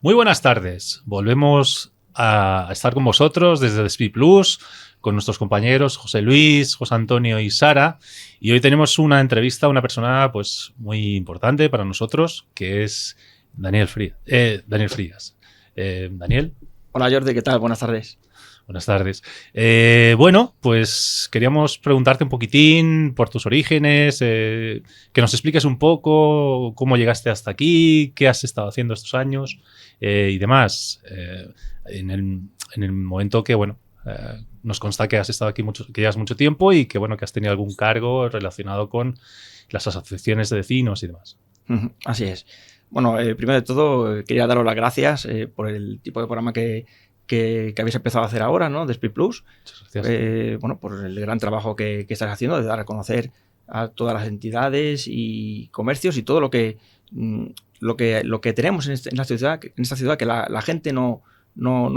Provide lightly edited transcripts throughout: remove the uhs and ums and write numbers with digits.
Muy buenas tardes. Volvemos a estar con vosotros desde Despí Plus, con nuestros compañeros José Luis, José Antonio y Sara. Y hoy tenemos una entrevista a una persona pues, muy importante para nosotros, que es Daniel Frías. Daniel. Hola Jordi, ¿qué tal? Buenas tardes. Buenas tardes. Bueno, pues queríamos preguntarte un poquitín por tus orígenes, que nos expliques un poco cómo llegaste hasta aquí, qué has estado haciendo estos años y demás. En el momento que, bueno, nos consta que has estado aquí que llevas mucho tiempo y que, bueno, que has tenido algún cargo relacionado con las asociaciones de vecinos y demás. Así es. Bueno, primero de todo, quería daros las gracias por el tipo de programa que habéis empezado a hacer ahora, ¿no? Despí Plus. Muchas gracias. Bueno, por el gran trabajo que estás haciendo de dar a conocer a todas las entidades y comercios y todo lo que tenemos en esta ciudad que la gente no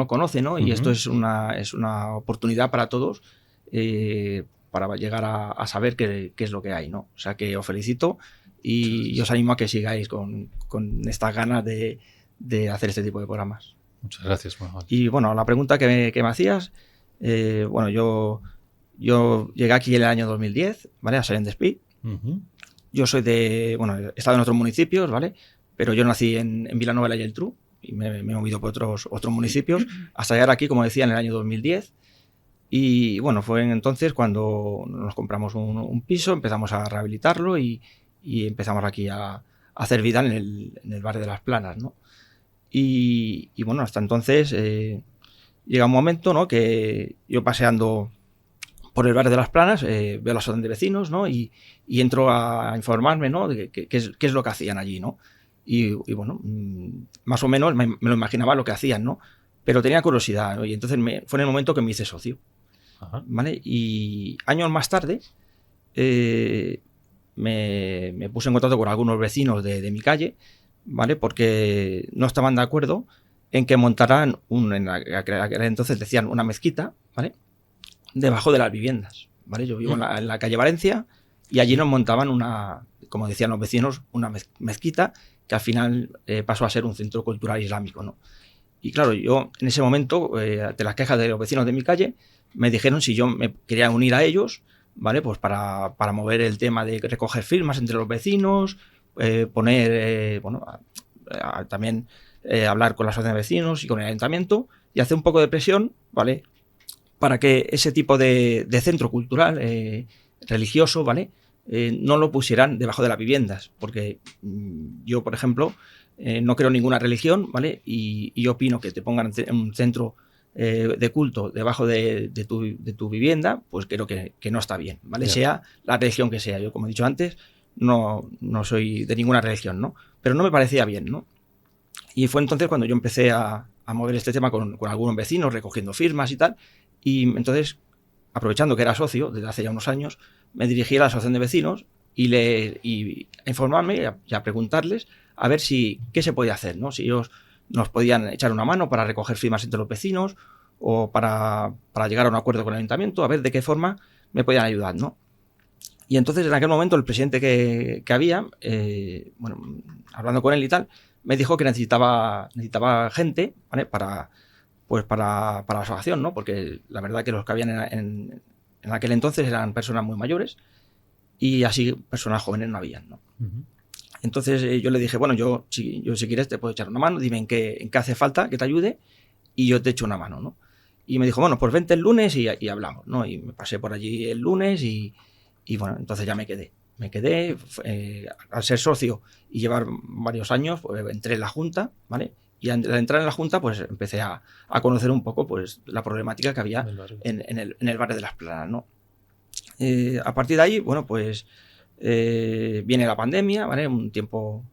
conoce, ¿no? Y esto es una oportunidad para todos para llegar a saber qué es lo que hay, ¿no? O sea que os felicito y os animo a que sigáis con estas ganas de hacer este tipo de programas. Muchas gracias. Y bueno, la pregunta que me hacías, bueno, yo llegué aquí en el año 2010, ¿vale? A Sallent d'Espí. Yo soy bueno, he estado en otros municipios, ¿vale? Pero yo nací en Vilanova y la Geltrú y me he movido por otros municipios hasta llegar aquí, como decía, en el año 2010. Y bueno, fue entonces cuando nos compramos un piso, empezamos a rehabilitarlo y empezamos aquí a hacer vida en el barrio de Las Planas, ¿no? Y bueno, hasta entonces llega un momento, ¿no? Que yo paseando por el barrio de Las Planas veo la asociación de vecinos, ¿no? Y entro a informarme, ¿no? De qué es lo que hacían allí, ¿no? Y bueno, más o menos me lo imaginaba lo que hacían, ¿no? Pero tenía curiosidad, ¿no? Y entonces fue en el momento que me hice socio. Ajá. ¿Vale? Y años más tarde me puse en contacto con algunos vecinos de mi calle, ¿vale? Porque no estaban de acuerdo en que montaran en aquel entonces decían una mezquita, ¿vale? Debajo de las viviendas, ¿vale? Yo vivo en la calle Valencia y allí nos montaban como decían los vecinos, una mezquita que al final pasó a ser un centro cultural islámico, ¿no? Y claro, yo en ese momento, de las quejas de los vecinos de mi calle, me dijeron si yo me quería unir a ellos, ¿vale? Pues para mover el tema de recoger firmas entre los vecinos, poner, bueno, también hablar con la asociación de vecinos y con el ayuntamiento y hacer un poco de presión, ¿vale? Para que ese tipo de centro cultural religioso, ¿vale? No lo pusieran debajo de las viviendas, porque yo, por ejemplo, no creo en ninguna religión, ¿vale? Y yo opino que te pongan un centro de culto debajo de tu vivienda, pues creo que no está bien, ¿vale? Yeah. Sea la religión que sea. Yo, como he dicho antes, no soy de ninguna religión, ¿no? Pero no me parecía bien, ¿no? Y fue entonces cuando yo empecé a mover este tema con algunos vecinos, recogiendo firmas y tal, y entonces, aprovechando que era socio desde hace ya unos años, me dirigí a la asociación de vecinos y a informarme y a preguntarles a ver qué se podía hacer, ¿no? Si ellos nos podían echar una mano para recoger firmas entre los vecinos o para llegar a un acuerdo con el ayuntamiento, a ver de qué forma me podían ayudar, ¿no? Y entonces, en aquel momento, el presidente que había, bueno, hablando con él y tal, me dijo que necesitaba gente, ¿vale? Para la asociación, ¿no? Porque la verdad que los que habían en aquel entonces eran personas muy mayores y así personas jóvenes no habían, ¿no? Entonces yo le dije, bueno, yo si quieres te puedo echar una mano, dime en qué hace falta que te ayude y yo te echo una mano, ¿no? Y me dijo, bueno, pues vente el lunes y hablamos, ¿no? Y me pasé por allí el lunes y bueno, entonces ya me quedé. Al ser socio y llevar varios años, pues entré en la Junta, ¿vale? Y al entrar en la Junta, pues empecé a conocer un poco pues, la problemática que había en el barrio de Las Planas, ¿no? A partir de ahí, bueno, pues viene la pandemia, ¿vale? Un tiempo,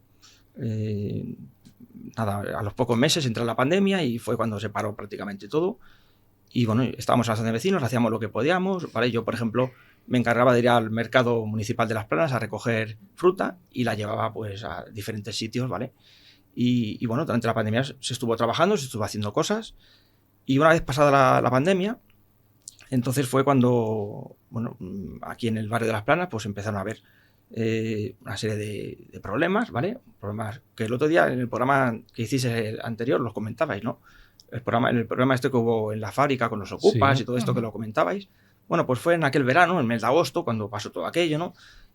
nada, a los pocos meses entró la pandemia y fue cuando se paró prácticamente todo. Y bueno, estábamos en la asociación de vecinos, hacíamos lo que podíamos, ¿vale? Yo, por ejemplo, me encargaba de ir al mercado municipal de Las Planas a recoger fruta y la llevaba pues a diferentes sitios, ¿vale? Y bueno, durante la pandemia se estuvo trabajando, se estuvo haciendo cosas y una vez pasada la pandemia, entonces fue cuando, bueno, aquí en el barrio de Las Planas pues empezaron a ver una serie de problemas, ¿vale? Problemas que el otro día en el programa que hiciste el anterior los comentabais, ¿no? El problema este que hubo en la fábrica con los ocupas Sí. y todo esto que lo comentabais. Bueno, pues fue en aquel verano, en el mes de agosto, cuando pasó todo aquello, ¿no?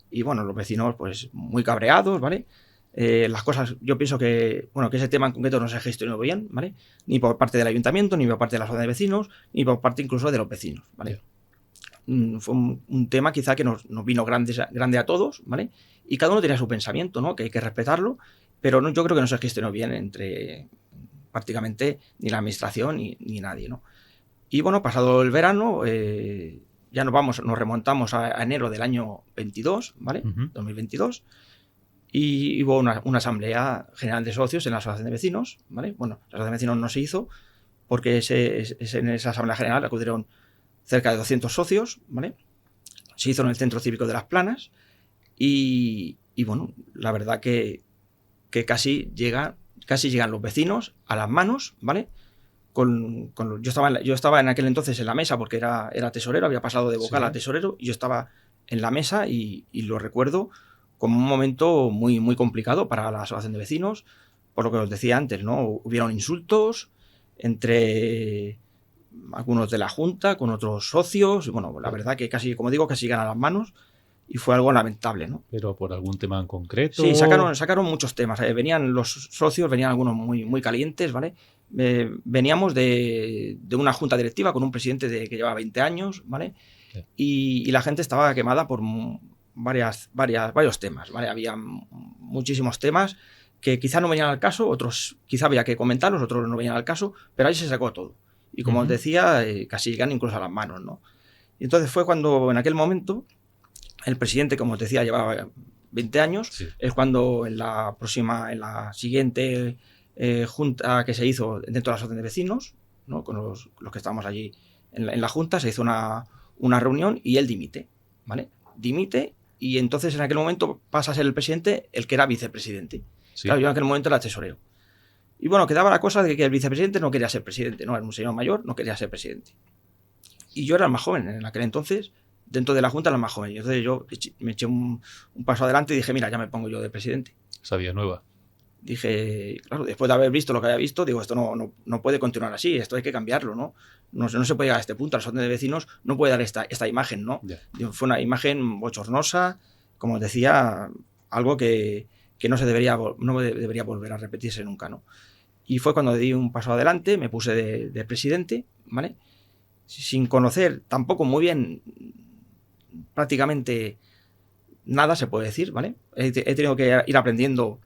Y bueno, los vecinos pues muy cabreados, ¿vale? Las cosas, yo pienso que, bueno, que ese tema en concreto no se gestionó bien, ¿vale? Ni por parte del ayuntamiento, ni por parte de la asociación de vecinos, ni por parte incluso de los vecinos, ¿vale? Fue un tema quizá que nos vino grande a todos, ¿vale? Y cada uno tenía su pensamiento, ¿no? Que hay que respetarlo, pero yo creo que no se gestionó bien entre prácticamente ni la administración ni nadie, ¿no? Y bueno, pasado el verano, ya nos remontamos a enero del año 22, ¿vale? 2022. Y hubo una asamblea general de socios en la asociación de vecinos, ¿vale? Bueno, la asociación de vecinos no se hizo porque en esa asamblea general acudieron cerca de 200 socios, ¿vale? Se hizo en el Centro Cívico de Las Planas y bueno, la verdad que casi llegan los vecinos a las manos, ¿vale? Yo estaba en aquel entonces en la mesa porque era tesorero, había pasado de vocal a tesorero y yo estaba en la mesa y lo recuerdo como un momento muy, muy complicado para la asociación de vecinos, por lo que os decía antes, ¿no? Hubieron insultos entre algunos de la Junta con otros socios, y bueno, la verdad que casi, como digo, casi ganan las manos y fue algo lamentable, ¿no? ¿Pero por algún tema en concreto? Sí, sacaron muchos temas. Venían los socios, venían algunos muy, muy calientes, ¿vale? Veníamos de una junta directiva con un presidente que llevaba 20 años, ¿vale? Sí. Y la gente estaba quemada por varios temas, ¿vale? Había muchísimos temas que quizá no venían al caso, otros quizá había que comentarlos, otros no venían al caso, pero ahí se sacó todo. Y como os decía, casi llegan incluso a las manos, ¿no? Y entonces fue cuando en aquel momento el presidente, como os decía, llevaba 20 años, sí. Es cuando en la siguiente junta que se hizo dentro de la asociación de vecinos, ¿no? Con los que estábamos allí en la junta, se hizo una reunión y él dimite, ¿vale? Dimite y entonces en aquel momento pasa a ser el presidente el que era vicepresidente. Sí. Claro, yo en aquel momento era tesorero. Y bueno, quedaba la cosa de que el vicepresidente no quería ser presidente, ¿no? Era un señor mayor, no quería ser presidente. Y yo era el más joven en aquel entonces, dentro de la Junta era el más joven. Y entonces yo me eché un paso adelante y dije, mira, ya me pongo yo de presidente. Sabía nueva. Dije, claro, después de haber visto lo que había visto, digo, esto no puede continuar así, esto hay que cambiarlo, ¿no? No se puede llegar a este punto, la asociación de vecinos no puede dar esta imagen, ¿no? Yeah. Fue una imagen bochornosa, como os decía, algo que no debería volver a repetirse nunca, ¿no? Y fue cuando di un paso adelante, me puse de presidente, ¿vale? Sin conocer tampoco muy bien prácticamente nada, se puede decir, ¿vale? He tenido que ir aprendiendo,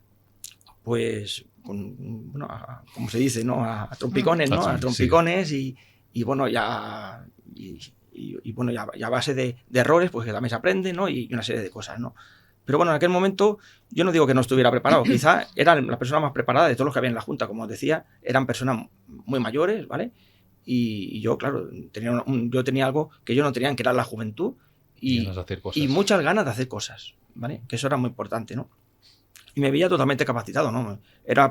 pues, bueno, como se dice, ¿no? A trompicones, ¿no? A trompicones sí. y bueno, ya a base de errores, pues que también se aprende, ¿no? Y una serie de cosas, ¿no? Pero bueno, en aquel momento yo no digo que no estuviera preparado, quizá era la persona más preparada de todos los que había en la Junta, como os decía, eran personas muy mayores, ¿vale? Y yo, claro, yo tenía algo que yo no tenía, que era la juventud y muchas ganas de hacer cosas, ¿vale? Que eso era muy importante, ¿no? Y me veía totalmente capacitado, ¿no?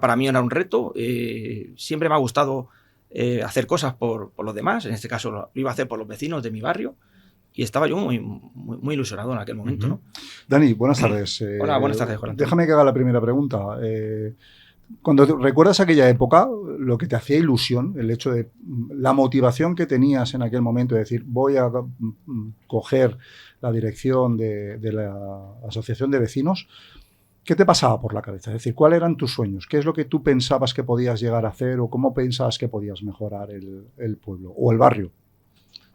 Para mí era un reto, siempre me ha gustado hacer cosas por los demás, en este caso lo iba a hacer por los vecinos de mi barrio, y estaba yo muy, muy, muy ilusionado en aquel momento, ¿no? Dani, buenas tardes. Hola, buenas tardes, Juan. Déjame que haga la primera pregunta. Cuando recuerdas aquella época, lo que te hacía ilusión, el hecho de la motivación que tenías en aquel momento de decir, voy a coger la dirección de la asociación de vecinos, ¿qué te pasaba por la cabeza? Es decir, ¿cuáles eran tus sueños? ¿Qué es lo que tú pensabas que podías llegar a hacer o cómo pensabas que podías mejorar el pueblo o el barrio?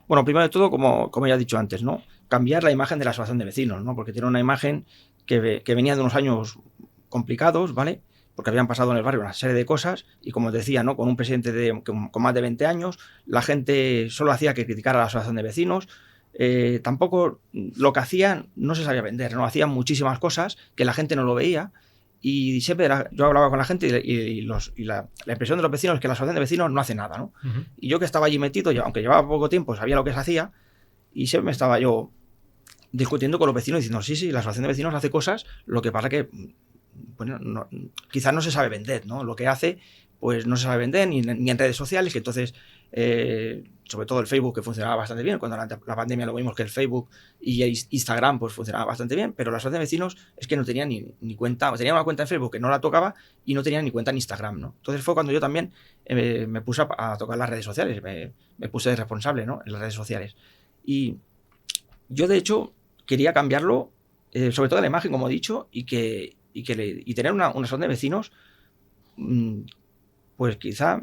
Bueno, primero de todo, como ya he dicho antes, ¿no? Cambiar la imagen de la asociación de vecinos, ¿no? Porque tiene una imagen que venía de unos años complicados, ¿vale? Porque habían pasado en el barrio una serie de cosas y, como os decía, ¿no? Con un presidente con más de 20 años, la gente solo hacía que criticar a la asociación de vecinos. Tampoco lo que hacían no se sabía vender, ¿no? Hacían muchísimas cosas que la gente no lo veía y siempre yo hablaba con la gente y la impresión de los vecinos es que la asociación de vecinos no hace nada, ¿no? Uh-huh. Y yo que estaba allí metido, aunque llevaba poco tiempo, sabía lo que se hacía y siempre me estaba yo discutiendo con los vecinos diciendo, sí, la asociación de vecinos hace cosas, lo que pasa que bueno, quizás no se sabe vender, ¿no? Lo que hace, pues no se sabe vender ni en redes sociales, que entonces, sobre todo el Facebook, que funcionaba bastante bien, cuando la pandemia lo vimos que el Facebook y el Instagram pues funcionaba bastante bien, pero la asociación de vecinos es que no tenían ni cuenta, tenía una cuenta en Facebook que no la tocaba y no tenía ni cuenta en Instagram, ¿no? Entonces fue cuando yo también me puse a tocar las redes sociales, me puse de responsable, ¿no?, en las redes sociales. Y yo, de hecho, quería cambiarlo, sobre todo la imagen, como he dicho, y tener una asociación de vecinos, pues quizá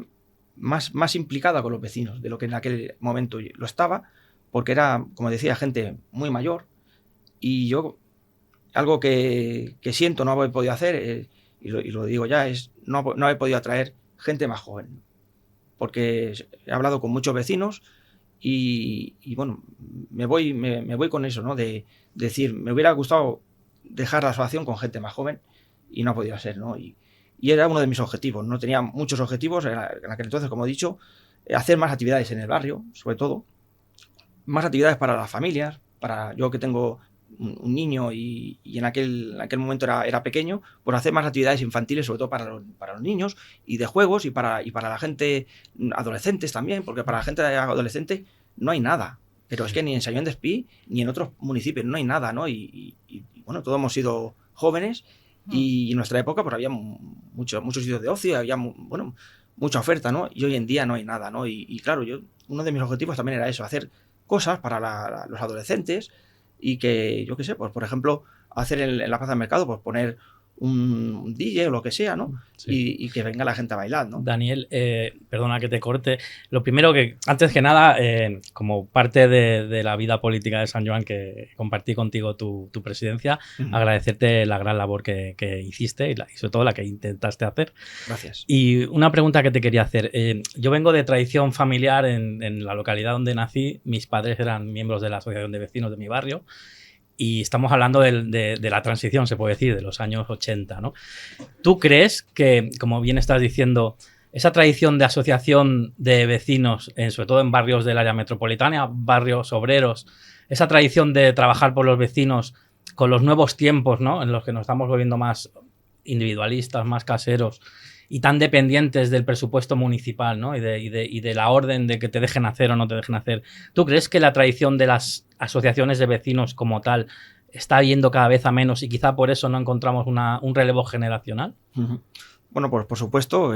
más implicada con los vecinos de lo que en aquel momento lo estaba, porque era, como decía, gente muy mayor, y yo, algo que siento no haber podido hacer, y lo digo ya, es no haber podido atraer gente más joven, porque he hablado con muchos vecinos y bueno, me voy con eso, ¿no? De decir, me hubiera gustado dejar la asociación con gente más joven y no ha podido ser, ¿no? Y era uno de mis objetivos, no tenía muchos objetivos en aquel entonces, como he dicho, hacer más actividades en el barrio, sobre todo, más actividades para las familias, para yo que tengo un niño y en aquel momento era pequeño, pues hacer más actividades infantiles, sobre todo para los niños, y de juegos, y para la gente adolescentes también, porque para la gente adolescente no hay nada. Pero es que ni en Sallent d'Espí ni en otros municipios no hay nada, ¿no? Y bueno, todos hemos sido jóvenes y en nuestra época pues había muchos sitios de ocio, había mucha oferta, ¿no? Y hoy en día no hay nada, ¿no? Y claro, uno de mis objetivos también era eso, hacer cosas para los adolescentes y que, yo qué sé, pues por ejemplo, hacer en la plaza del mercado, pues poner un DJ o lo que sea, ¿no? Sí. Y que venga la gente a bailar, ¿no? Daniel, perdona que te corte. Lo primero que, antes que nada, como parte de la vida política de Sant Joan, que compartí contigo tu presidencia, agradecerte la gran labor que hiciste y sobre todo la que intentaste hacer. Gracias. Y una pregunta que te quería hacer. Yo vengo de tradición familiar en la localidad donde nací. Mis padres eran miembros de la asociación de vecinos de mi barrio. Y estamos hablando de la transición, se puede decir, de los años 80, ¿no? ¿Tú crees que, como bien estás diciendo, esa tradición de asociación de vecinos, sobre todo en barrios del área metropolitana, barrios obreros, esa tradición de trabajar por los vecinos con los nuevos tiempos, ¿no?, en los que nos estamos volviendo más individualistas, más caseros y tan dependientes del presupuesto municipal, ¿no?, y de la orden de que te dejen hacer o no te dejen hacer? ¿Tú crees que la tradición de las asociaciones de vecinos como tal está yendo cada vez a menos y quizá por eso no encontramos un relevo generacional? Bueno, pues por supuesto,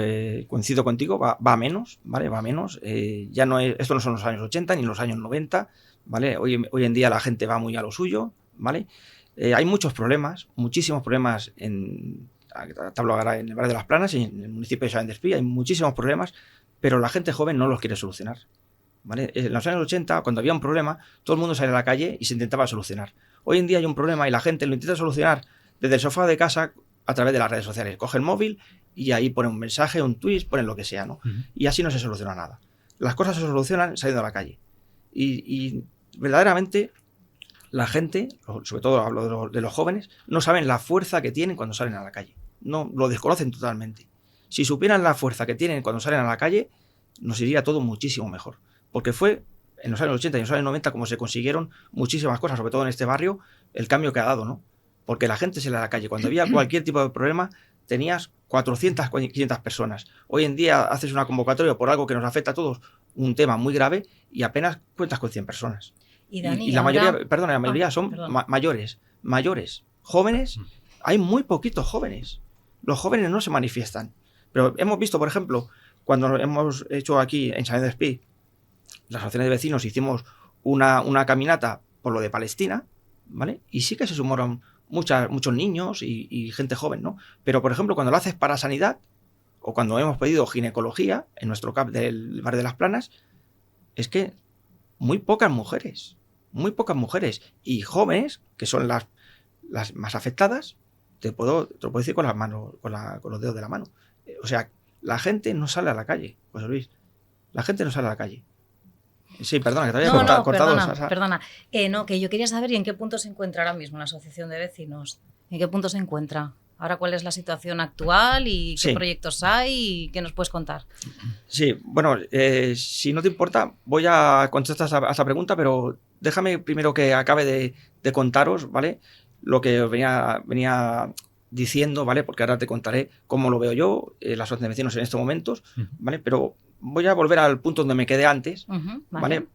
coincido contigo, va a menos, ¿vale? Va a menos. Ya no es, esto no son los años 80 ni los años 90, ¿vale? Hoy en día la gente va muy a lo suyo, ¿vale? Hay muchos problemas, muchísimos problemas te hablo ahora en el barrio de Las Planas y en el municipio de Sallent d'Espí, hay muchísimos problemas, pero la gente joven no los quiere solucionar, ¿vale? En los años 80, cuando había un problema, todo el mundo salía a la calle y se intentaba solucionar. Hoy en día hay un problema y la gente lo intenta solucionar desde el sofá de casa a través de las redes sociales. Coge el móvil y ahí pone un mensaje, un tweet, pone lo que sea, ¿no? Y así no se soluciona nada. Las cosas se solucionan saliendo a la calle. Y verdaderamente la gente, sobre todo hablo de los jóvenes, no saben la fuerza que tienen cuando salen a la calle. No, lo desconocen totalmente. Si supieran la fuerza que tienen cuando salen a la calle, nos iría todo muchísimo mejor. Porque fue en los años 80 y en los años 90 como se consiguieron muchísimas cosas, sobre todo en este barrio, el cambio que ha dado, ¿no? Porque la gente sale a la calle. Cuando había cualquier tipo de problema, tenías 400, 500 personas. Hoy en día haces una convocatoria por algo que nos afecta a todos, un tema muy grave, y apenas cuentas con 100 personas. Y la mayoría son mayores. Jóvenes, hay muy poquitos jóvenes. Los jóvenes no se manifiestan. Pero hemos visto, por ejemplo, cuando hemos hecho aquí en Sallent d'Espí, las asociaciones de vecinos, hicimos una caminata por lo de Palestina, ¿vale? Y sí que se sumaron muchos niños y gente joven, ¿no? Pero, por ejemplo, cuando lo haces para sanidad, o cuando hemos pedido ginecología en nuestro CAP del barrio de Las Planas, es que muy pocas mujeres y jóvenes, que son las más afectadas, te lo puedo decir con las manos, con los dedos de la mano. O sea, la gente no sale a la calle, José Luis. La gente no sale a la calle. Sí, perdona, que te había cortado. Perdona. No, que yo quería saber en qué punto se encuentra ahora mismo la asociación de vecinos. ¿En qué punto se encuentra? Ahora, ¿cuál es la situación actual y qué proyectos hay y qué nos puedes contar? Sí, bueno, si no te importa, voy a contestar a esa pregunta, pero déjame primero que acabe de contaros, ¿vale?, lo que venía diciendo, ¿vale? Porque ahora te contaré cómo lo veo yo, la asociación de vecinos en estos momentos, ¿vale? Pero voy a volver al punto donde me quedé antes, ¿vale?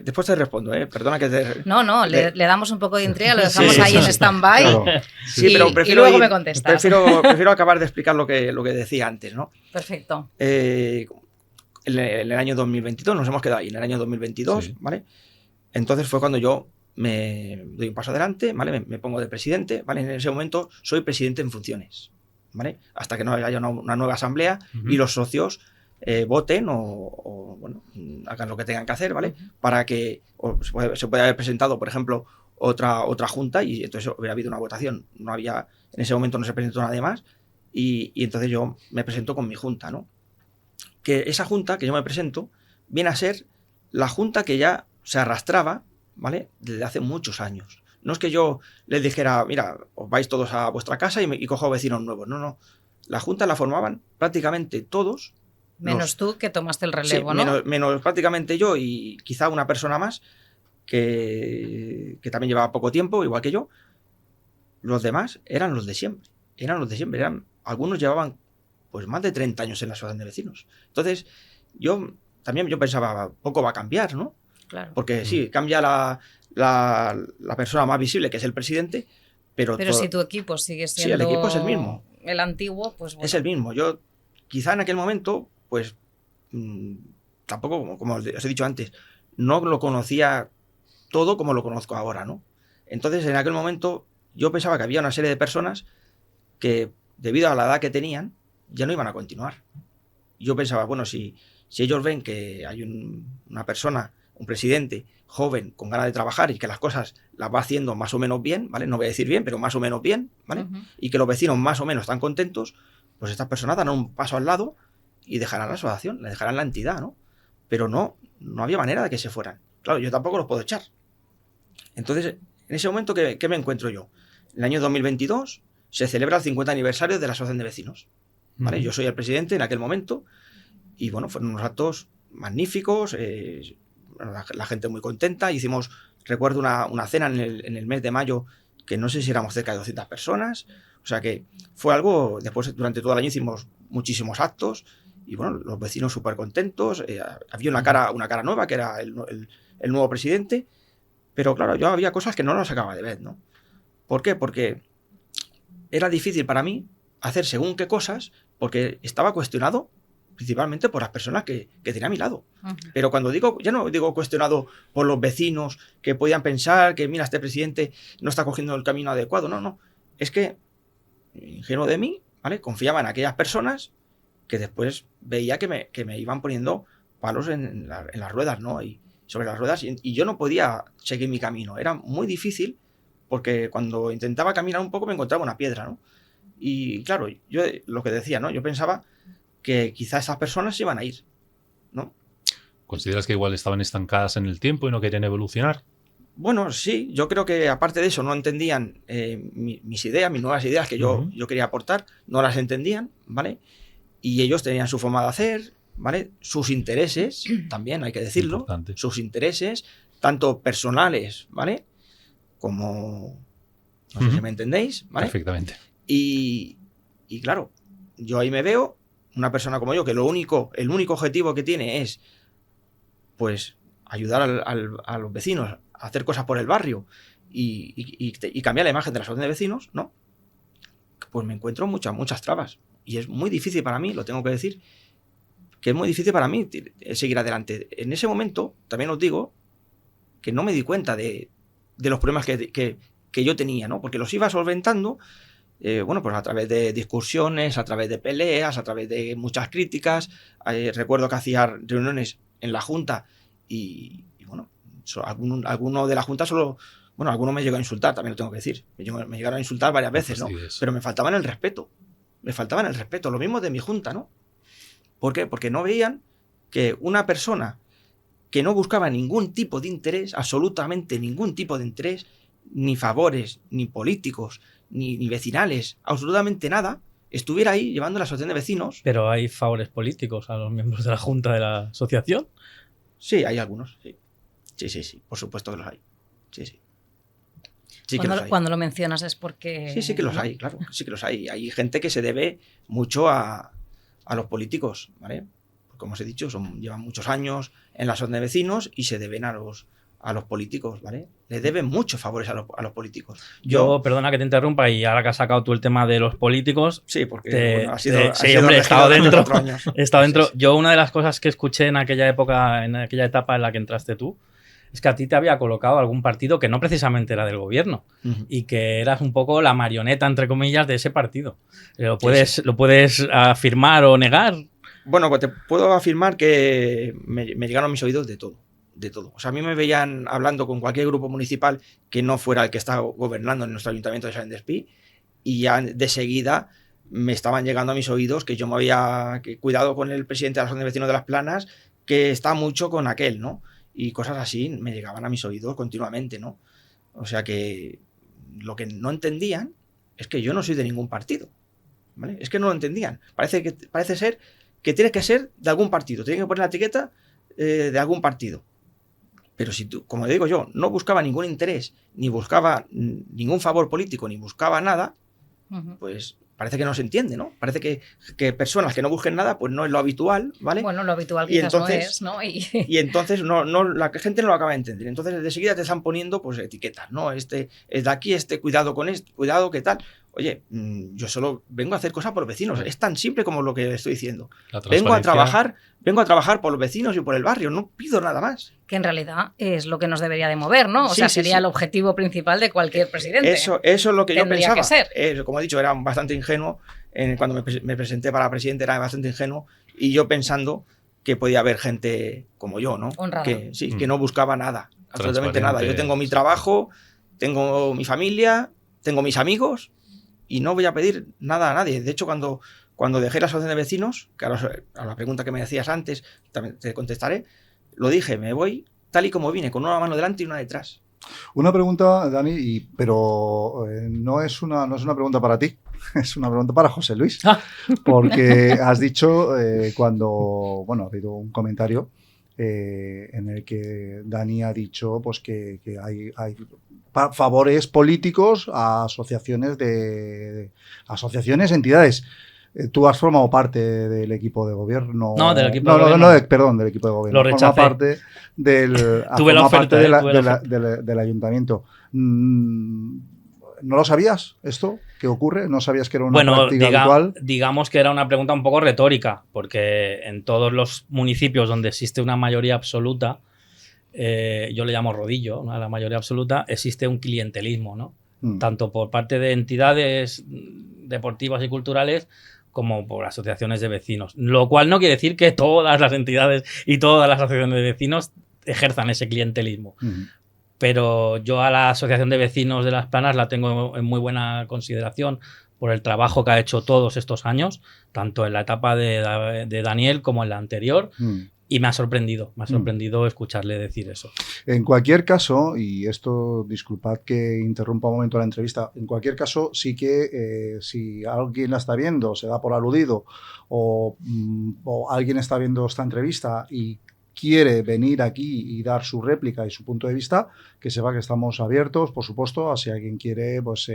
Después te respondo, perdona que te... No, le damos un poco de intriga, lo dejamos ahí en stand-by. Claro. Sí, pero y luego me contestas. Prefiero acabar de explicar lo que decía antes, ¿no? Perfecto. En el año 2022, nos hemos quedado ahí, en el año 2022, ¿vale? Entonces fue cuando yo me doy un paso adelante, ¿vale? Me pongo de presidente, ¿vale? En ese momento soy presidente en funciones, ¿vale? Hasta que no haya una nueva asamblea y los socios voten o bueno, hagan lo que tengan que hacer, ¿vale? Para que se pueda haber presentado, por ejemplo, otra junta y entonces hubiera habido una votación. No había, en ese momento no se presentó nadie más y entonces yo me presento con mi junta, ¿no? Que esa junta que yo me presento viene a ser la junta que ya se arrastraba, ¿vale? Desde hace muchos años. No es que yo les dijera, mira, os vais todos a vuestra casa y cojo vecinos nuevos. No. La junta la formaban prácticamente todos. Menos tú, que tomaste el relevo, sí, ¿no? Menos prácticamente yo y quizá una persona más que también llevaba poco tiempo, igual que yo. Los demás eran los de siempre. Algunos llevaban pues más de 30 años en la asociación de vecinos. Entonces, yo pensaba, poco va a cambiar, ¿no? Claro. Porque sí, cambia la persona más visible, que es el presidente, pero si tu equipo sigue siendo... Sí, el equipo es el mismo. El antiguo, pues bueno. Es el mismo. Yo, quizá en aquel momento, pues, tampoco, como os he dicho antes, no lo conocía todo como lo conozco ahora, ¿no? Entonces, en aquel momento, yo pensaba que había una serie de personas que, debido a la edad que tenían, ya no iban a continuar. Yo pensaba, bueno, si ellos ven que hay una persona, un presidente joven con ganas de trabajar y que las cosas las va haciendo más o menos bien, ¿vale? No voy a decir bien, pero más o menos bien, ¿vale? Y que los vecinos más o menos están contentos, pues estas personas dan un paso al lado y dejarán la asociación, le dejarán la entidad, ¿no? Pero no había manera de que se fueran. Claro, yo tampoco los puedo echar. Entonces, en ese momento, ¿qué me encuentro yo? En el año 2022 se celebra el 50 aniversario de la asociación de vecinos, ¿vale? Yo soy el presidente en aquel momento y, bueno, fueron unos actos magníficos, la gente muy contenta. Recuerdo una cena en el mes de mayo que no sé si éramos cerca de 200 personas. O sea que fue algo, después durante todo el año hicimos muchísimos actos y bueno, los vecinos súper contentos. Había una cara nueva que era el nuevo presidente, pero claro, yo había cosas que no las acababa de ver, ¿no? ¿Por qué? Porque era difícil para mí hacer según qué cosas porque estaba cuestionado principalmente por las personas que tenía a mi lado. Pero cuando ya no digo cuestionado por los vecinos que podían pensar que, mira, este presidente no está cogiendo el camino adecuado. No. Es que, ingenuo de mí, ¿vale? Confiaba en aquellas personas que después veía que me iban poniendo palos en las ruedas, ¿no? Y sobre las ruedas. Y yo no podía seguir mi camino. Era muy difícil porque cuando intentaba caminar un poco me encontraba una piedra, ¿no? Y claro, yo lo que decía, ¿no? Yo pensaba que quizás esas personas se iban a ir, ¿no? ¿Consideras que igual estaban estancadas en el tiempo y no querían evolucionar? Bueno, sí, yo creo que aparte de eso no entendían mis ideas, mis nuevas ideas que yo quería aportar, no las entendían, ¿vale? Y ellos tenían su forma de hacer, ¿vale? Sus intereses, también hay que decirlo, importante. Sus intereses, tanto personales, ¿vale? Como, no sé si me entendéis, ¿vale? Perfectamente. Y claro, yo ahí me veo una persona como yo, que el único objetivo que tiene es, pues, ayudar a los vecinos a hacer cosas por el barrio y cambiar la imagen de la asociación de vecinos, ¿no? Pues me encuentro muchas trabas. Y es muy difícil para mí, lo tengo que decir, que es muy difícil para mí seguir adelante. En ese momento, también os digo, que no me di cuenta de los problemas que yo tenía, ¿no? Porque los iba solventando, bueno, pues a través de discusiones, a través de peleas, a través de muchas críticas. Recuerdo que hacía reuniones en la Junta y bueno, alguno de la Junta alguno me llegó a insultar, también lo tengo que decir. Me llegaron a insultar varias veces, ¿no? Pero me faltaban el respeto. Lo mismo de mi Junta, ¿no? ¿Por qué? Porque no veían que una persona que no buscaba ningún tipo de interés, absolutamente ningún tipo de interés, ni favores, ni políticos, ni vecinales, absolutamente nada, estuviera ahí llevando la asociación de vecinos. ¿Pero hay favores políticos a los miembros de la Junta de la asociación? Sí, hay algunos, sí. Sí, por supuesto que los hay. Sí. Sí que los hay. Cuando lo mencionas es porque... Sí que los ¿no? hay, claro, sí que los hay. Hay gente que se debe mucho a los políticos, ¿vale? Como os he dicho, llevan muchos años en la asociación de vecinos y se deben a los políticos, ¿vale? Le deben muchos favores a los políticos. Yo, perdona que te interrumpa, y ahora que has sacado tú el tema de los políticos... Sí, porque ha sido hombre, he estado dentro. He estado dentro. Sí. Yo, una de las cosas que escuché en aquella época, en aquella etapa en la que entraste tú, es que a ti te había colocado algún partido que no precisamente era del gobierno y que eras un poco la marioneta, entre comillas, de ese partido. ¿Lo puedes afirmar o negar? Bueno, pues te puedo afirmar que me llegaron a mis oídos de todo. De todo. O sea, a mí me veían hablando con cualquier grupo municipal que no fuera el que estaba gobernando en nuestro ayuntamiento de San Despí, y ya de seguida me estaban llegando a mis oídos que yo me había cuidado con el presidente de la asociación de vecinos de Las Planas, que está mucho con aquel, ¿no? Y cosas así me llegaban a mis oídos continuamente, ¿no? O sea que lo que no entendían es que yo no soy de ningún partido, ¿vale? Es que no lo entendían. Parece ser que tienes que ser de algún partido, tienes que poner la etiqueta de algún partido. Pero si tú, como digo yo, no buscaba ningún interés, ni buscaba ningún favor político, ni buscaba nada, pues parece que no se entiende, ¿no? Parece que personas que no busquen nada, pues no es lo habitual, ¿vale? Bueno, lo habitual quizás entonces, no es, ¿no? Y entonces la gente no lo acaba de entender. Entonces de seguida te están poniendo pues etiquetas, ¿no? Este es de aquí, cuidado con este, cuidado, ¿qué tal? Oye, yo solo vengo a hacer cosas por los vecinos. Es tan simple como lo que estoy diciendo. Vengo a trabajar por los vecinos y por el barrio. No pido nada más. Que en realidad es lo que nos debería de mover, ¿no? O sea, sería el objetivo principal de cualquier presidente. Eso es lo que Tendría yo pensaba. Que ser. Como he dicho, era bastante ingenuo. Cuando me presenté para presidente era bastante ingenuo. Y yo pensando que podía haber gente como yo, ¿no? Honrada. Que no buscaba nada. Absolutamente nada. Yo tengo mi trabajo, tengo mi familia, tengo mis amigos. Y no voy a pedir nada a nadie. De hecho, cuando dejé la asociación de vecinos, que a la pregunta que me decías antes, también te contestaré, lo dije, me voy tal y como vine, con una mano delante y una detrás. Una pregunta, Dani, pero no es una pregunta para ti, es una pregunta para José Luis. Porque has dicho cuando, bueno, ha habido un comentario en el que Dani ha dicho pues que hay favores políticos a asociaciones, entidades. Tú has formado parte del equipo de gobierno. No, del equipo de gobierno. Perdón, del equipo de gobierno. Lo rechacé. Forma parte del ayuntamiento. ¿No lo sabías esto? ¿Qué ocurre? ¿No sabías que era una práctica habitual? Digamos que era una pregunta un poco retórica, porque en todos los municipios donde existe una mayoría absoluta, yo le llamo rodillo, ¿no? A la mayoría absoluta, existe un clientelismo, ¿no? Tanto por parte de entidades deportivas y culturales como por asociaciones de vecinos. Lo cual no quiere decir que todas las entidades y todas las asociaciones de vecinos ejerzan ese clientelismo. Pero yo a la Asociación de Vecinos de Las Planas la tengo en muy buena consideración por el trabajo que ha hecho todos estos años, tanto en la etapa de Daniel como en la anterior. Y me ha sorprendido escucharle decir eso. En cualquier caso, y esto disculpad que interrumpa un momento la entrevista, en cualquier caso sí que si alguien la está viendo, se da por aludido o alguien está viendo esta entrevista y quiere venir aquí y dar su réplica y su punto de vista, que sepa que estamos abiertos, por supuesto, a si alguien quiere pues,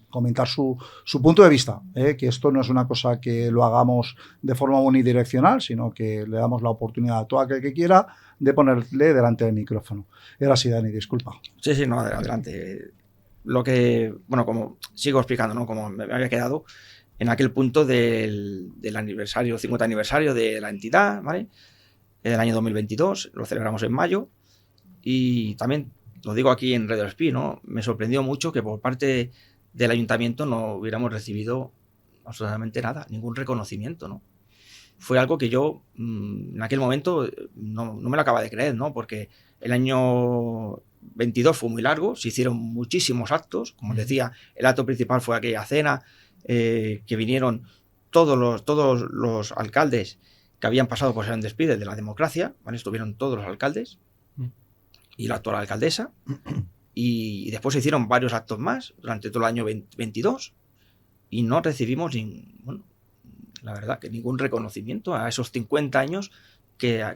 comentar su punto de vista, que esto no es una cosa que lo hagamos de forma unidireccional, sino que le damos la oportunidad a todo aquel que quiera de ponerle delante del micrófono. Era así, Dani, disculpa. Sí, no, adelante. Lo que, bueno, como sigo explicando, ¿no? Como me había quedado en aquel punto del aniversario, 50 aniversario de la entidad, ¿vale? El año 2022, lo celebramos en mayo, y también lo digo aquí en Radio Despí, ¿no? Me sorprendió mucho que por parte del ayuntamiento no hubiéramos recibido absolutamente nada, ningún reconocimiento, ¿no? Fue algo que yo en aquel momento no me lo acababa de creer, ¿no? Porque el año 22 fue muy largo, se hicieron muchísimos actos, como os decía, el acto principal fue aquella cena, que vinieron todos los alcaldes que habían pasado por San Despí de la democracia, ¿vale? Estuvieron todos los alcaldes y la actual alcaldesa, y después se hicieron varios actos más durante todo el año 22 y no recibimos la verdad que ningún reconocimiento a esos 50 años que ha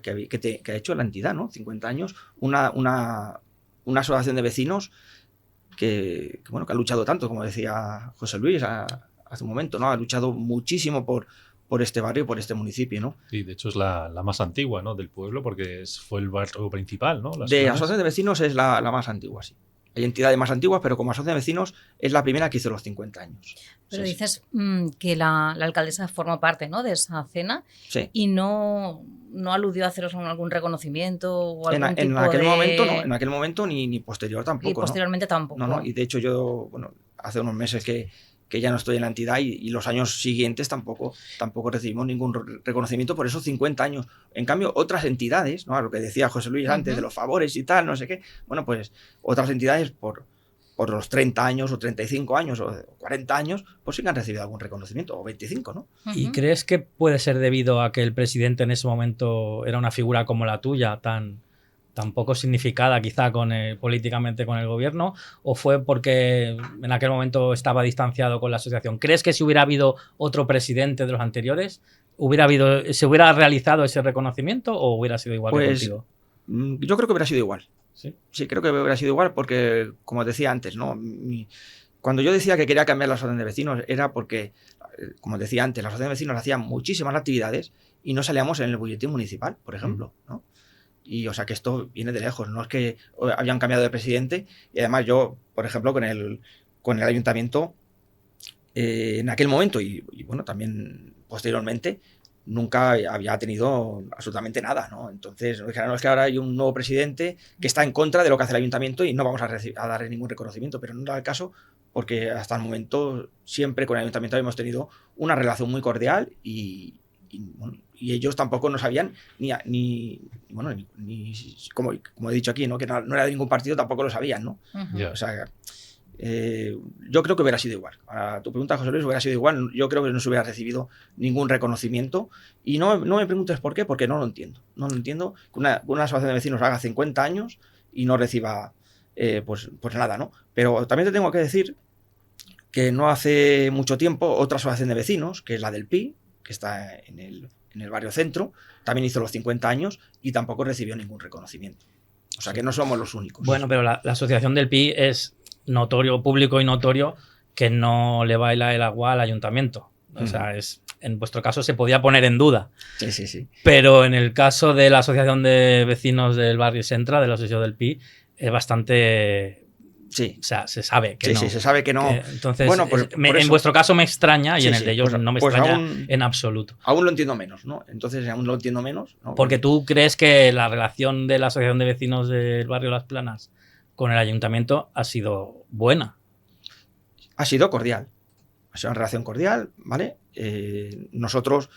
hecho la entidad, ¿no? 50 años, una asociación de vecinos bueno, que ha luchado tanto, como decía José Luis hace un momento, ¿no? Ha luchado muchísimo por este barrio, por este municipio, ¿no? Sí, de hecho es la más antigua, ¿no?, del pueblo, porque fue el barrio principal, ¿no? De asociación de vecinos es la más antigua, sí. Hay entidades más antiguas, pero como asociación de vecinos es la primera que hizo los 50 años. Pero dices que la alcaldesa formó parte, ¿no?, de esa cena, sí. Y no aludió a haceros algún reconocimiento o algún en aquel momento no, en aquel momento ni posterior tampoco. Y posteriormente tampoco. No, y de hecho yo, bueno, hace unos meses que ya no estoy en la entidad y los años siguientes tampoco recibimos ningún reconocimiento por esos 50 años. En cambio, otras entidades, ¿no?, a lo que decía José Luis antes de los favores y tal, no sé qué, bueno, pues otras entidades por los 30 años o 35 años o 40 años, pues sí que han recibido algún reconocimiento, o 25, ¿no? ¿Y crees que puede ser debido a que el presidente en ese momento era una figura como la tuya, tan poco significada quizá políticamente con el gobierno, o fue porque en aquel momento estaba distanciado con la asociación? ¿Crees que si hubiera habido otro presidente de los anteriores, se hubiera realizado ese reconocimiento o hubiera sido igual que contigo? Yo creo que hubiera sido igual. Sí, creo que hubiera sido igual porque, como decía antes, ¿no?, cuando yo decía que quería cambiar la asociación de vecinos era porque, como decía antes, la asociación de vecinos hacía muchísimas actividades y no salíamos en el boletín municipal, por ejemplo, ¿no? Y o sea que esto viene de lejos, no es que habían cambiado de presidente. Y además yo, por ejemplo, con el ayuntamiento en aquel momento y bueno, también posteriormente nunca había tenido absolutamente nada, ¿no? Entonces, no es que ahora hay un nuevo presidente que está en contra de lo que hace el ayuntamiento y no vamos a darle ningún reconocimiento, pero no era el caso porque hasta el momento siempre con el ayuntamiento habíamos tenido una relación muy cordial y ellos tampoco no sabían ni como he dicho aquí, ¿no?, que no era de ningún partido, tampoco lo sabían, ¿no? O sea, yo creo que hubiera sido igual. A tu pregunta, José Luis, hubiera sido igual. Yo creo que no se hubiera recibido ningún reconocimiento y no me preguntes por qué, porque no lo entiendo. No lo entiendo que una asociación de vecinos haga 50 años y no reciba pues nada, ¿no? Pero también te tengo que decir que no hace mucho tiempo otra asociación de vecinos, que es la del PI, que está en el barrio centro, también hizo los 50 años y tampoco recibió ningún reconocimiento. O sea que no somos los únicos. Bueno, pero la asociación del PI es notorio, público y notorio que no le baila el agua al ayuntamiento. O sea, en vuestro caso se podía poner en duda. Sí. Pero en el caso de la asociación de vecinos del barrio Centra, de la asociación del PI, es bastante... Sí. O sea, se sabe que no. Sí, se sabe que no. Entonces, bueno, en vuestro caso me extraña y en el de ellos pues, no me extraña en absoluto. Aún lo entiendo menos, ¿no? Entonces, aún lo entiendo menos, ¿no? Porque tú crees que la relación de la asociación de vecinos del barrio Las Planas con el ayuntamiento ha sido buena. Ha sido cordial. Ha sido una relación cordial, ¿vale? Nosotros,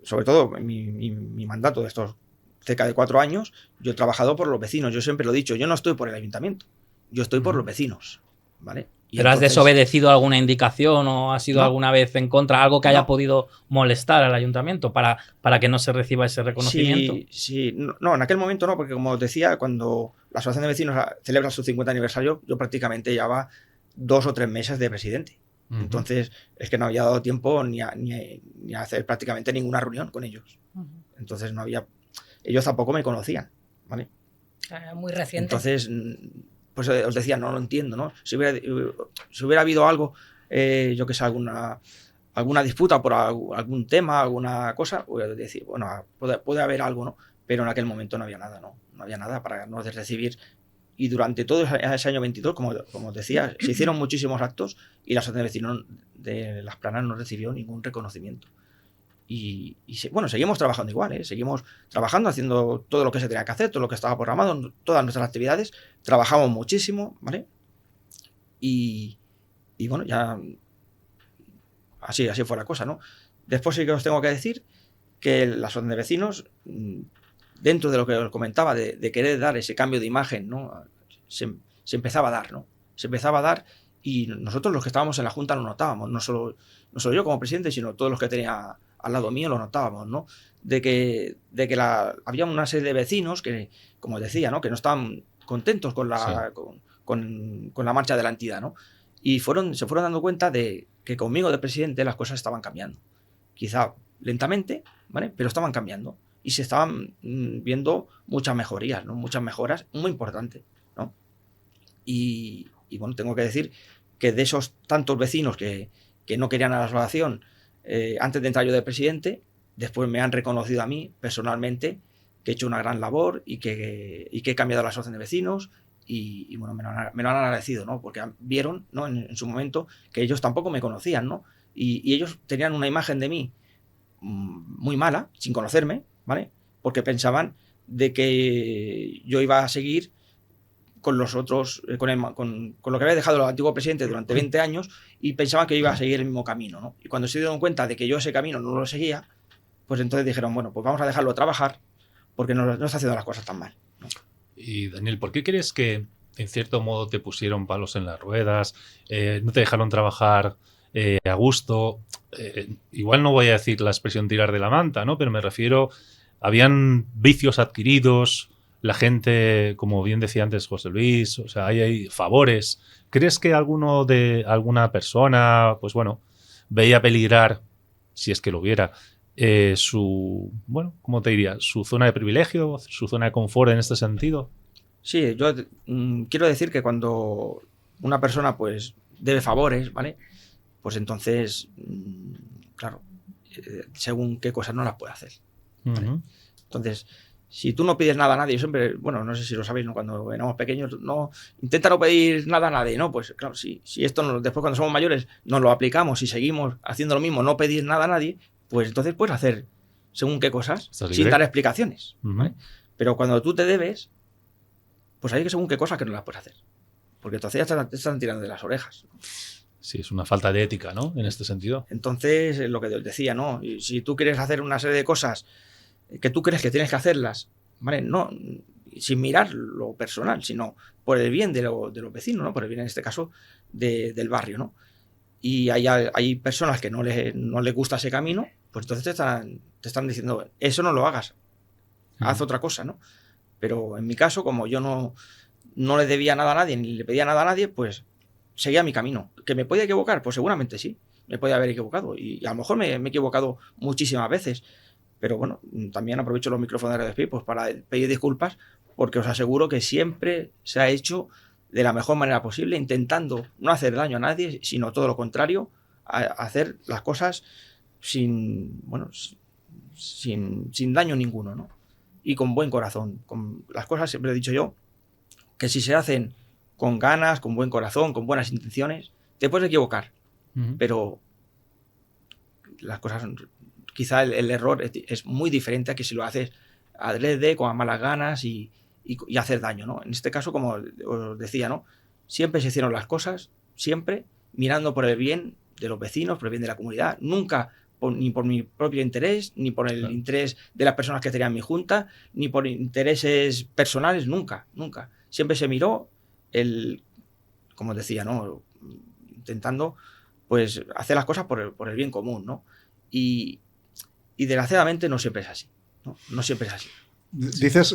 sobre todo mi mandato de estos cerca de 4 años, yo he trabajado por los vecinos. Yo siempre lo he dicho, yo no estoy por el ayuntamiento. Yo estoy por los vecinos, ¿vale? ¿Pero has desobedecido alguna indicación o has sido alguna vez en contra? ¿Algo que haya podido molestar al ayuntamiento para que no se reciba ese reconocimiento? Sí. No, en aquel momento no, porque como os decía, cuando la Asociación de Vecinos celebra su 50 aniversario, yo prácticamente llevaba 2 o 3 meses de presidente. Entonces, es que no había dado tiempo ni a hacer prácticamente ninguna reunión con ellos. Entonces, no había... Ellos tampoco me conocían, ¿vale? Muy reciente. Entonces... pues os decía, no lo entiendo, ¿no? Si hubiera habido algo, yo que sé, alguna disputa por algún tema, alguna cosa, voy a decir, bueno, puede haber algo, ¿no? Pero en aquel momento no había nada, ¿no? No había nada para no recibir. Y durante todo ese año 22, como os decía, se hicieron muchísimos actos y la asociación de vecinos de Las Planas no recibió ningún reconocimiento. Y bueno, seguimos trabajando igual, seguimos trabajando, haciendo todo lo que se tenía que hacer, todo lo que estaba programado, todas nuestras actividades, trabajamos muchísimo, ¿vale? Y bueno, ya así fue la cosa, ¿no? Después sí que os tengo que decir que la asociación de vecinos, dentro de lo que os comentaba, de querer dar ese cambio de imagen, ¿no? Se empezaba a dar, ¿no? Se empezaba a dar y nosotros los que estábamos en la Junta lo notábamos, no solo yo como presidente, sino todos los que tenía al lado mío lo notábamos, ¿no? De que había una serie de vecinos que, como decía, ¿no?, que no estaban contentos con la marcha de la entidad, ¿no? Y se fueron dando cuenta de que conmigo de presidente las cosas estaban cambiando. Quizá lentamente, ¿vale? Pero estaban cambiando. Y se estaban viendo muchas mejorías, ¿no? Muchas mejoras muy importantes, ¿no? Y Y bueno, tengo que decir que de esos tantos vecinos que no querían a la asociación antes de entrar yo de presidente, después me han reconocido a mí personalmente que he hecho una gran labor y que he cambiado la asociación de vecinos y bueno, me lo han agradecido, ¿no? Porque vieron, ¿no? en su momento que ellos tampoco me conocían, ¿no? Y ellos tenían una imagen de mí muy mala, sin conocerme, ¿vale? Porque pensaban de que yo iba a seguir con los otros, con lo que había dejado el antiguo presidente durante 20 años y pensaban que iba a seguir el mismo camino, ¿no? Y cuando se dieron cuenta de que yo ese camino no lo seguía, pues entonces dijeron, bueno, pues vamos a dejarlo trabajar porque no está haciendo las cosas tan mal, ¿no? Y Daniel, ¿por qué crees que en cierto modo te pusieron palos en las ruedas? ¿No te dejaron trabajar a gusto? Igual no voy a decir la expresión tirar de la manta, ¿no? Pero me refiero, habían vicios adquiridos, la gente, como bien decía antes José Luis, o sea, hay favores. ¿Crees que alguna persona, pues bueno, veía peligrar, si es que lo hubiera, ¿cómo te diría? Su zona de privilegio, su zona de confort en este sentido? Sí, yo quiero decir que cuando una persona pues debe favores, ¿vale? Pues entonces, claro, según qué cosas no las puede hacer, ¿vale? Uh-huh. Entonces, si tú no pides nada a nadie, yo siempre, bueno, no sé si lo sabéis, ¿no? Cuando éramos pequeños, no intenta no pedir nada a nadie, ¿no? Pues claro, si esto después cuando somos mayores nos lo aplicamos y seguimos haciendo lo mismo, no pedir nada a nadie, pues entonces puedes hacer según qué cosas sin dar explicaciones, ¿vale? Pero cuando tú te debes, pues hay que según qué cosas que no las puedes hacer. Porque entonces ya te están tirando de las orejas. Sí, es una falta de ética, ¿no? En este sentido. Entonces, lo que os decía, ¿no? Y si tú quieres hacer una serie de cosas que tú crees que tienes que hacerlas, ¿vale? No, sin mirar lo personal, sino por el bien de los vecinos, ¿no? Por el bien, en este caso, del barrio, ¿no? Y hay personas que no les gusta ese camino, pues entonces te están diciendo, eso no lo hagas, haz otra cosa, ¿no? Pero en mi caso, como yo no le debía nada a nadie, ni le pedía nada a nadie, pues seguía mi camino. ¿Que me podía equivocar? Pues seguramente sí, me podía haber equivocado. Y a lo mejor me he equivocado muchísimas veces. Pero bueno, también aprovecho los micrófonos de Radio Speed pues para pedir disculpas, porque os aseguro que siempre se ha hecho de la mejor manera posible, intentando no hacer daño a nadie, sino todo lo contrario, hacer las cosas sin daño ninguno, ¿no? Y con buen corazón. Con las cosas, siempre he dicho yo, que si se hacen con ganas, con buen corazón, con buenas intenciones, te puedes equivocar, pero las cosas, quizá el error es muy diferente a que si lo haces adrede, con malas ganas y hacer daño, ¿no? En este caso, como os decía, ¿no? Siempre se hicieron las cosas, siempre mirando por el bien de los vecinos, por el bien de la comunidad, nunca ni por mi propio interés, ni por el interés de las personas que tenían mi junta, ni por intereses personales, nunca. Siempre se miró como os decía, ¿no? Intentando pues hacer las cosas por el bien común, ¿no? Y desgraciadamente no siempre es así, ¿no? No siempre es así. Dices,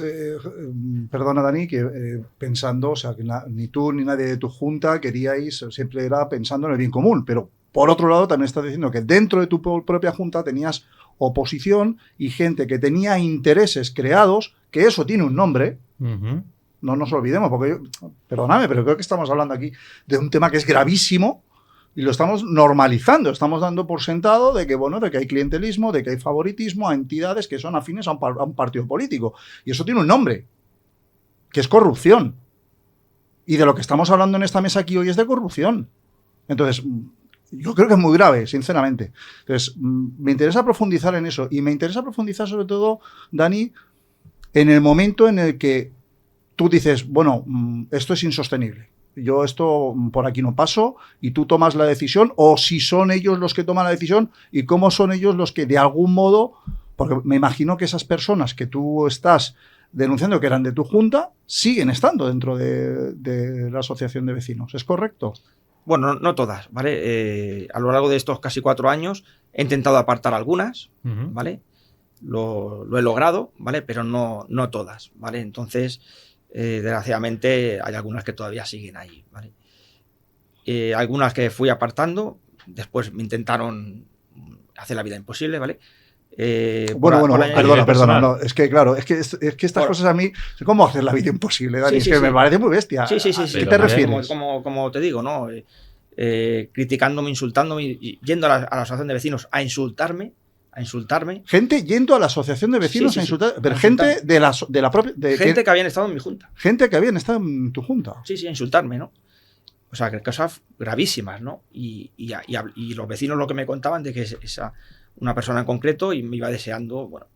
perdona Dani, que pensando, o sea, que ni tú ni nadie de tu junta queríais, siempre era pensando en el bien común, pero por otro lado también estás diciendo que dentro de tu propia junta tenías oposición y gente que tenía intereses creados, que eso tiene un nombre. Uh-huh. No nos olvidemos, porque perdóname, pero creo que estamos hablando aquí de un tema que es gravísimo y lo estamos normalizando, estamos dando por sentado de que, bueno, de que hay clientelismo, de que hay favoritismo a entidades que son afines a un partido político. Y eso tiene un nombre, que es corrupción. Y de lo que estamos hablando en esta mesa aquí hoy es de corrupción. Entonces, yo creo que es muy grave, sinceramente. Entonces, me interesa profundizar en eso. Y me interesa profundizar sobre todo, Dani, en el momento en el que tú dices, bueno, esto es insostenible. Yo esto por aquí no paso y tú tomas la decisión, o si son ellos los que toman la decisión y cómo son ellos los que de algún modo, porque me imagino que esas personas que tú estás denunciando que eran de tu junta siguen estando dentro de la asociación de vecinos, ¿es correcto? Bueno, no todas, ¿vale? A lo largo de estos casi 4 años he intentado apartar algunas, ¿vale? Lo he logrado, ¿vale? Pero no todas, ¿vale? Entonces, desgraciadamente hay algunas que todavía siguen ahí, ¿vale? Algunas que fui apartando, después me intentaron hacer la vida imposible, ¿vale? Bueno, perdona, personal. no, es que claro, es que estas cosas a mí, ¿cómo hacer la vida imposible, Dani? Sí, es que me parece muy bestia. Sí. ¿A qué Pero te vale. refieres? Como te digo, ¿no? Criticándome, insultándome, y yendo a la asociación de vecinos a insultarme. Gente yendo a la asociación de vecinos Sí. a insultar, pero A gente insultar. de la propia... Gente que habían estado en mi junta. gente que habían estado en tu junta. Sí, a insultarme, ¿no? O sea, que cosas gravísimas, ¿no? Y los vecinos lo que me contaban de que una persona en concreto y me iba deseando, bueno,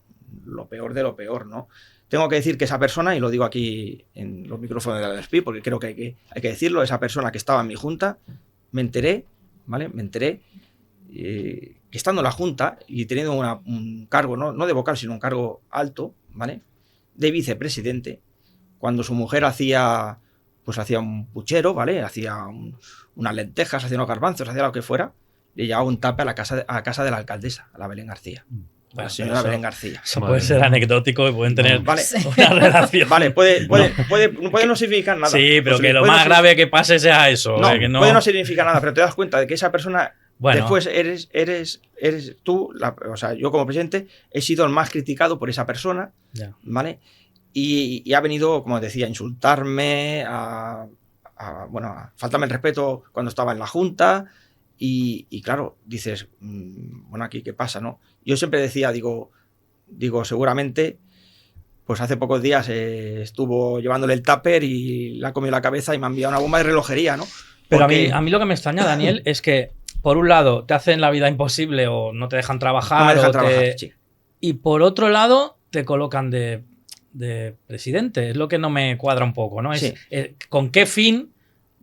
lo peor de lo peor, ¿no? Tengo que decir que esa persona, y lo digo aquí en los micrófonos de la DSP, porque creo que hay que decirlo, esa persona que estaba en mi junta, me enteré, ¿vale? Que estando en la junta y teniendo un cargo, no de vocal, sino un cargo alto, ¿vale? De vicepresidente, cuando su mujer hacía un puchero, ¿vale? Hacía unas lentejas, hacía unos garbanzos, hacía lo que fuera, le llevaba un tape a la casa de la alcaldesa, a la Belén García. La señora Belén García. Eso puede ser anecdótico y pueden tener Vale. una relación. Vale, puede no significar nada. Sí, pero Pues que lo puede no más grave que pase sea eso. No, que no... puede no significar nada, pero te das cuenta de que esa persona Bueno. después eres tú, o sea, yo como presidente he sido el más criticado por esa persona, Ya. ¿vale? Y ha venido, como decía, a insultarme, a faltarme el respeto cuando estaba en la junta. Y claro, dices, bueno, aquí qué pasa, ¿no? Yo siempre decía, digo, seguramente, pues hace pocos días estuvo llevándole el tupper y le ha comido la cabeza y me ha enviado una bomba de relojería, ¿no? Pero Porque a mí lo que me extraña, Daniel, es que por un lado te hacen la vida imposible o no te dejan trabajar. no me dejan o trabajar, sí. Y por otro lado te colocan de presidente. Es lo que no me cuadra un poco, ¿no? Sí. ¿Con qué fin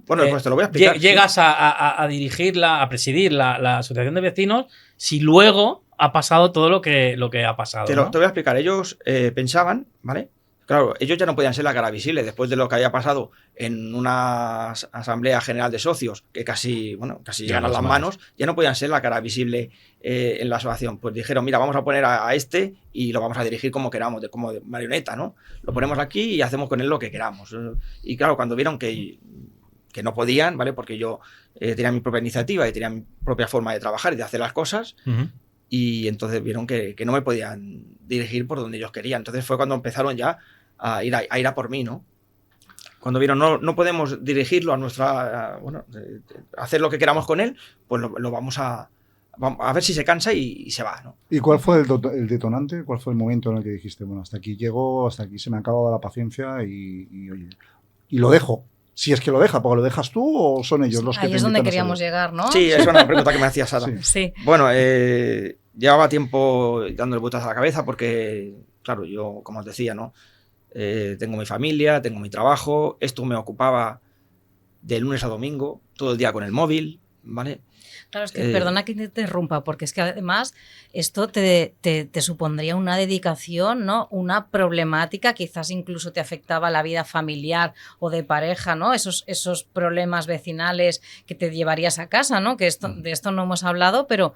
Bueno, pues te lo voy a explicar. llegas a dirigirla, a presidir la asociación de vecinos si luego ha pasado todo lo que ha pasado? Te voy a explicar. Ellos pensaban, ¿vale? Claro, ellos ya no podían ser la cara visible después de lo que había pasado en una asamblea general de socios que casi llegan a las manos, ya no podían ser la cara visible en la asociación. Pues dijeron, mira, vamos a poner a este y lo vamos a dirigir como queramos, como de marioneta, ¿no? Lo ponemos aquí y hacemos con él lo que queramos. Y claro, cuando vieron que no podían, ¿vale? Porque yo tenía mi propia iniciativa y tenía mi propia forma de trabajar y de hacer las cosas. Uh-huh. Y entonces vieron que no me podían dirigir por donde ellos querían. Entonces fue cuando empezaron ya a ir a por mí, ¿no? Cuando vieron no podemos dirigirlo hacer lo que queramos con él, pues lo vamos a ver si se cansa y se va, ¿no? ¿Y cuál fue el detonante? ¿Cuál fue el momento en el que dijiste, bueno, hasta aquí llego, hasta aquí se me ha acabado la paciencia y lo dejo? Si es que lo deja, porque lo dejas tú o son ellos los que Ahí te es donde invitan a queríamos salir? llegar, ¿no? Sí, esa es una pregunta que me hacía Sara. Sí. Sí. Bueno, llevaba tiempo dándole vueltas a la cabeza porque, claro, yo, como os decía, ¿no? Tengo mi familia, tengo mi trabajo, esto me ocupaba de lunes a domingo, todo el día con el móvil, ¿vale? Claro, es que perdona que te interrumpa, porque es que además esto te supondría una dedicación, ¿no? Una problemática, quizás incluso te afectaba la vida familiar o de pareja, ¿no? Esos problemas vecinales que te llevarías a casa, ¿no? Que de esto no hemos hablado, pero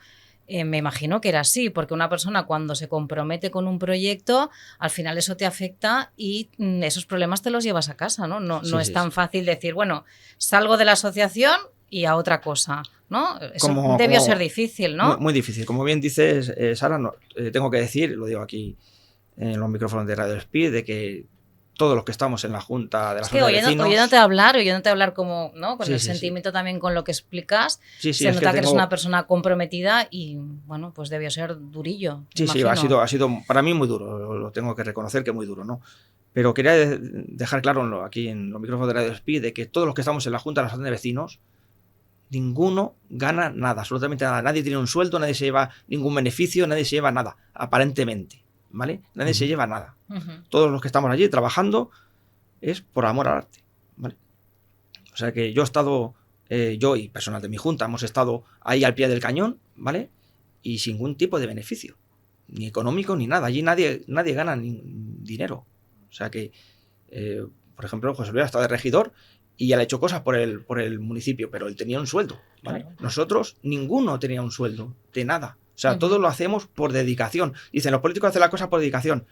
me imagino que era así, porque una persona cuando se compromete con un proyecto, al final eso te afecta y esos problemas te los llevas a casa, ¿no? No es tan fácil decir, bueno, salgo de la asociación y a otra cosa, ¿no? Eso debió ser difícil, ¿no? Muy difícil. Como bien dices, Sara, tengo que decir, lo digo aquí en los micrófonos de Radio Speed, de que todos los que estamos en la Junta de la Asociación de Vecinos... oyéndote hablar como, ¿no? Con el sentimiento también con lo que explicas, se nota que eres una persona comprometida y, bueno, pues debió ser durillo. Sí, ha sido para mí muy duro, lo tengo que reconocer que muy duro, ¿no? Pero quería dejar claro aquí en los micrófonos de Radio Speed de que todos los que estamos en la Junta de la Asociación de Vecinos, ninguno gana nada, absolutamente nada. Nadie tiene un sueldo, nadie se lleva ningún beneficio, nadie se lleva nada, aparentemente, ¿vale? Nadie se lleva nada. Todos los que estamos allí trabajando es por amor al arte, ¿vale? O sea que yo he estado, yo y personal de mi junta, hemos estado ahí al pie del cañón, ¿vale? Y sin ningún tipo de beneficio, ni económico ni nada. Allí nadie gana ni dinero. O sea que, por ejemplo, José Luis ha estado de regidor y él ha hecho cosas por el municipio, pero él tenía un sueldo, ¿vale? Claro. Nosotros, ninguno tenía un sueldo, de nada. O sea, todo lo hacemos por dedicación. Dicen, los políticos hacen las cosas por dedicación.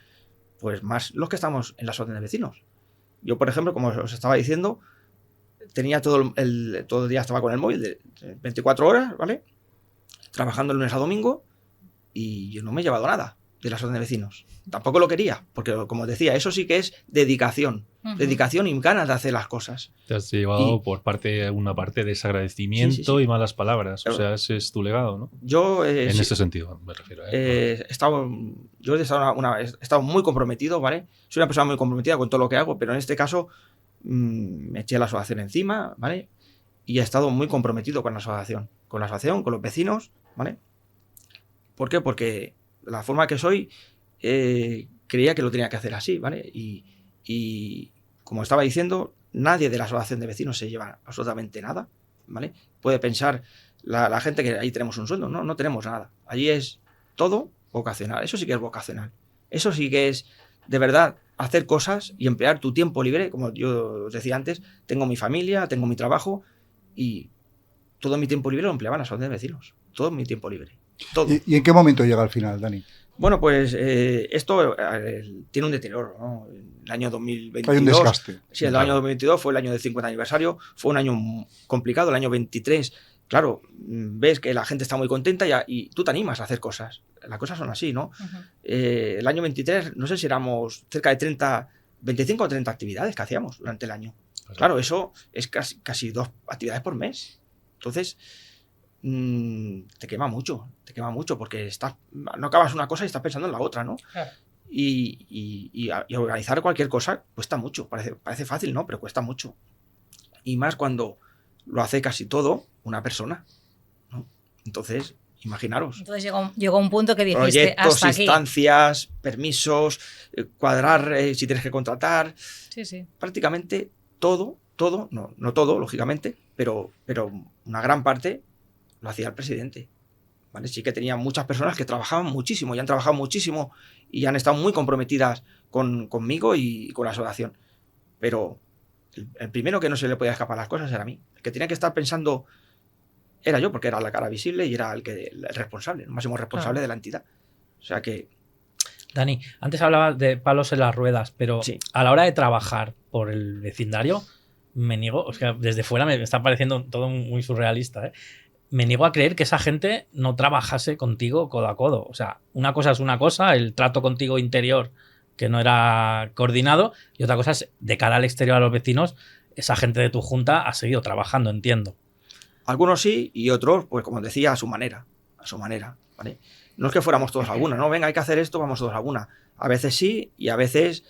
Pues más los que estamos en la asociación de vecinos. Yo, por ejemplo, como os estaba diciendo, tenía todo el día estaba con el móvil de 24 horas, ¿vale? Trabajando lunes a domingo y yo no me he llevado nada. de la asociación de vecinos. Tampoco lo quería, porque como decía, eso sí que es dedicación. Dedicación y ganas de hacer las cosas. Te has llevado por una parte de desagradecimiento y malas palabras. O sea, ese es tu legado, ¿no? Yo, en ese sentido, me refiero. He estado muy comprometido, ¿vale? Soy una persona muy comprometida con todo lo que hago, pero en este caso me eché la asociación encima, ¿vale? Y he estado muy comprometido con la asociación, con los vecinos, ¿vale? ¿Por qué? Porque la forma que soy creía que lo tenía que hacer así, ¿vale? Y como estaba diciendo, nadie de la asociación de vecinos se lleva absolutamente nada, ¿vale? Puede pensar la gente que ahí tenemos un sueldo, no tenemos nada. Allí es todo vocacional, eso sí que es vocacional. Eso sí que es, de verdad, hacer cosas y emplear tu tiempo libre, como yo os decía antes, tengo mi familia, tengo mi trabajo y todo mi tiempo libre lo empleaba en la asociación de vecinos. Todo mi tiempo libre. Todo. ¿Y en qué momento llega al final, Dani? Bueno, pues esto tiene un deterioro, ¿no? El año 2022... Hay un desgaste. Sí, el año 2022 fue el año del 50 aniversario, fue un año complicado, el año 23, claro, ves que la gente está muy contenta y tú te animas a hacer cosas. Las cosas son así, ¿no? El año 23, no sé si éramos cerca de 25 o 30 actividades que hacíamos durante el año. Claro, eso es casi 2 actividades por mes. Entonces... te quema mucho porque no acabas una cosa y estás pensando en la otra, ¿no? Claro. Y organizar cualquier cosa cuesta mucho, parece fácil, ¿no? Pero cuesta mucho. Y más cuando lo hace casi todo una persona, ¿no? Entonces, imaginaros. Entonces llegó un punto que dijiste, proyectos, hasta aquí. Instancias, permisos, cuadrar si tienes que contratar. Sí. Prácticamente todo, no todo, lógicamente, pero una gran parte lo hacía el presidente, ¿vale? Sí que tenía muchas personas que trabajaban muchísimo y han trabajado muchísimo y han estado muy comprometidas conmigo y con la asociación. Pero el primero que no se le podía escapar las cosas era a mí. El que tenía que estar pensando era yo, porque era la cara visible y era el responsable, el máximo responsable de la entidad. O sea que... Dani, antes hablabas de palos en las ruedas, pero sí, a la hora de trabajar por el vecindario, me niego, o sea, desde fuera me está pareciendo todo muy surrealista, ¿eh? Me niego a creer que esa gente no trabajase contigo codo a codo. O sea, una cosa es una cosa, el trato contigo interior que no era coordinado, y otra cosa es de cara al exterior a los vecinos, esa gente de tu junta ha seguido trabajando, entiendo. Algunos sí y otros, pues como decía, a su manera, ¿vale? No es que fuéramos todos a una, ¿no? Venga, hay que hacer esto, vamos todos a una. A veces sí y a veces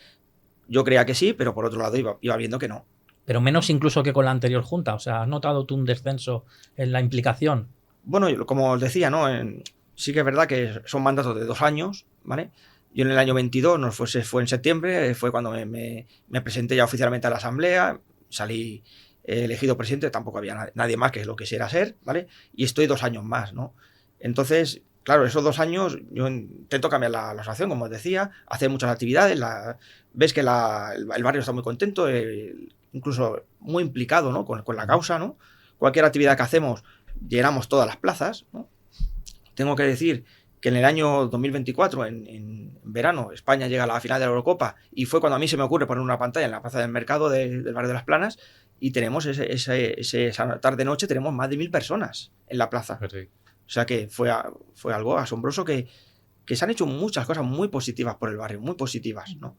yo creía que sí, pero por otro lado iba viendo que no. Pero menos incluso que con la anterior junta. O sea, ¿has notado tú un descenso en la implicación? Bueno, como os decía, ¿no? Sí que es verdad que son mandatos de 2 años, ¿vale? Yo en el año 22, fue en septiembre, fue cuando me presenté ya oficialmente a la asamblea, salí elegido presidente, tampoco había nadie más que lo quisiera ser, ¿vale? Y estoy 2 años más, ¿no? Entonces, claro, esos 2 años yo intento cambiar la asociación, como os decía, hacer muchas actividades, ves que el barrio está muy contento, incluso muy implicado, ¿no? con la causa, ¿no? Cualquier actividad que hacemos, llenamos todas las plazas, ¿no? Tengo que decir que en el año 2024, en verano, España llega a la final de la Eurocopa y fue cuando a mí se me ocurre poner una pantalla en la plaza del mercado del barrio de Las Planas y tenemos esa tarde-noche tenemos más de 1000 personas en la plaza. Perfecto. O sea que fue algo asombroso que se han hecho muchas cosas muy positivas por el barrio, muy positivas, ¿no?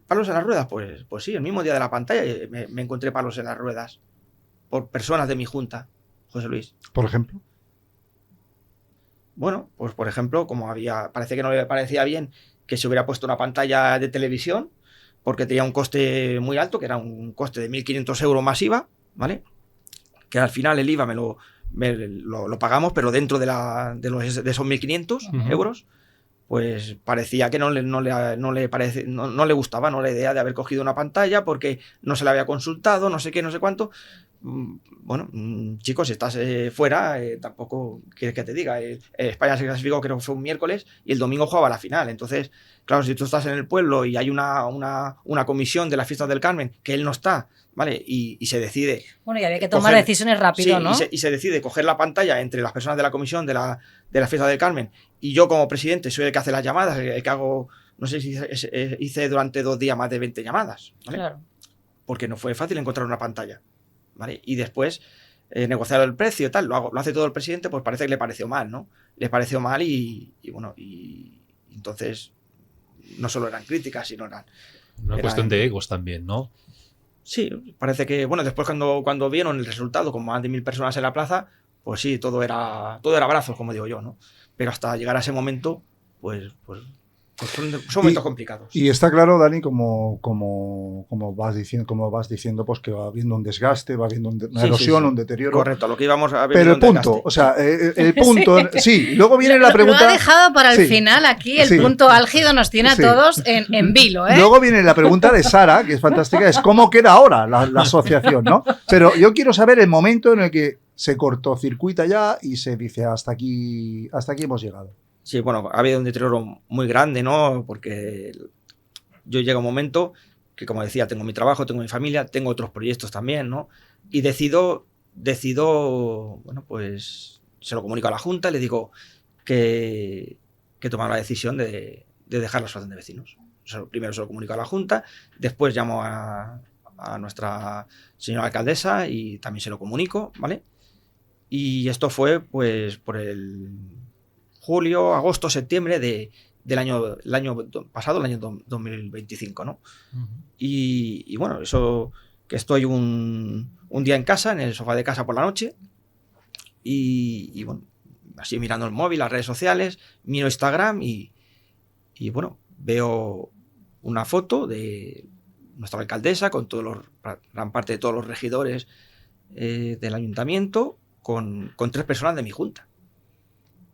¿Palos en las ruedas? Pues sí, el mismo día de la pantalla me encontré palos en las ruedas por personas de mi junta, José Luis. ¿Por ejemplo? Bueno, pues por ejemplo, parece que no le parecía bien que se hubiera puesto una pantalla de televisión porque tenía un coste muy alto, que era un coste de 1.500 euros más IVA, ¿vale? Que al final el IVA lo pagamos, pero dentro de esos 1.500 euros, pues parecía que no le gustaba, ¿no? La idea de haber cogido una pantalla porque no se le había consultado, no sé qué, no sé cuánto. Bueno, chicos, si estás fuera, tampoco quieres que te diga. España se clasificó, creo que fue un miércoles, y el domingo jugaba la final. Entonces, claro, si tú estás en el pueblo y hay una comisión de las fiestas del Carmen, que él no está, ¿vale? Y se decide... Bueno, y había que tomar decisiones rápido, sí, ¿no? Y se decide coger la pantalla entre las personas de la comisión de la fiesta del Carmen, y yo como presidente soy el que hace las llamadas, el que hago, no sé si hice durante 2 días más de 20 llamadas, ¿vale? Claro. Porque no fue fácil encontrar una pantalla, ¿vale? Y después negociar el precio y tal, lo hace todo el presidente, pues parece que le pareció mal, ¿no? Le pareció mal y bueno, y Entonces, no solo eran críticas, sino eran... Una cuestión de egos también, ¿no? Sí, parece que, bueno, después cuando vieron el resultado con más de 1000 personas en la plaza, pues sí, todo era abrazos, como digo yo, ¿no? Pero hasta llegar a ese momento, pues son momentos complicados. Y está claro, Dani, como vas diciendo, pues que va habiendo un desgaste, va habiendo una erosión, un deterioro. Correcto, lo que íbamos a ver. Pero el punto, o sea, el punto, sí, luego viene la pregunta... Lo ha dejado para el final aquí, el punto álgido nos tiene a todos en vilo, ¿eh? Luego viene la pregunta de Sara, que es fantástica, es cómo queda ahora la asociación, ¿no? Pero yo quiero saber el momento en el que se cortocircuita ya y se dice hasta aquí hemos llegado. Sí, bueno, ha habido un deterioro muy grande, ¿no? Porque yo llega un momento que, como decía, tengo mi trabajo, tengo mi familia, tengo otros proyectos también, ¿no? Y decido, bueno, pues se lo comunico a la Junta y le digo que tomar la decisión de dejar la asociación de vecinos. Primero se lo comunico a la Junta, después llamo a nuestra señora alcaldesa y también se lo comunico, ¿vale? Y esto fue, pues, por el julio, agosto, septiembre del año pasado, el año 2025, ¿no? Uh-huh. Y bueno, eso que estoy un día en casa, en el sofá de casa por la noche, y bueno, así mirando el móvil, las redes sociales, miro Instagram y bueno, veo una foto de nuestra alcaldesa con gran parte de todos los regidores del ayuntamiento, con 3 personas de mi junta.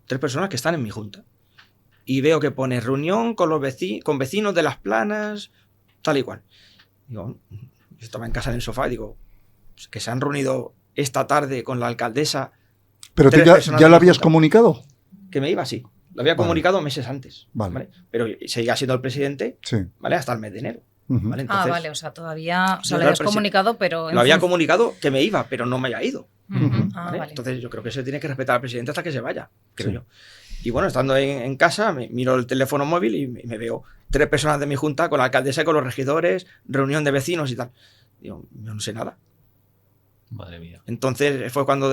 3 personas que están en mi junta. Y veo que pone reunión con vecinos de Las Planas, tal y cual. Digo, yo estaba en casa en el sofá y digo, que se han reunido esta tarde con la alcaldesa. ¿Pero tú ya lo habías comunicado? Que me iba, sí. Lo había comunicado meses antes. ¿Vale? Pero seguía siendo el presidente, ¿vale? Hasta el mes de enero. Uh-huh. ¿Vale? Entonces, vale, o sea, todavía lo habías comunicado, pero... Lo había comunicado que me iba, pero no me había ido. Uh-huh. ¿Vale? Vale. Entonces yo creo que se tiene que respetar al presidente hasta que se vaya, creo yo. Y bueno, estando en casa, miro el teléfono móvil y me veo 3 personas de mi junta con la alcaldesa y con los regidores, reunión de vecinos y tal. Digo, yo no sé nada. Madre mía. Entonces fue cuando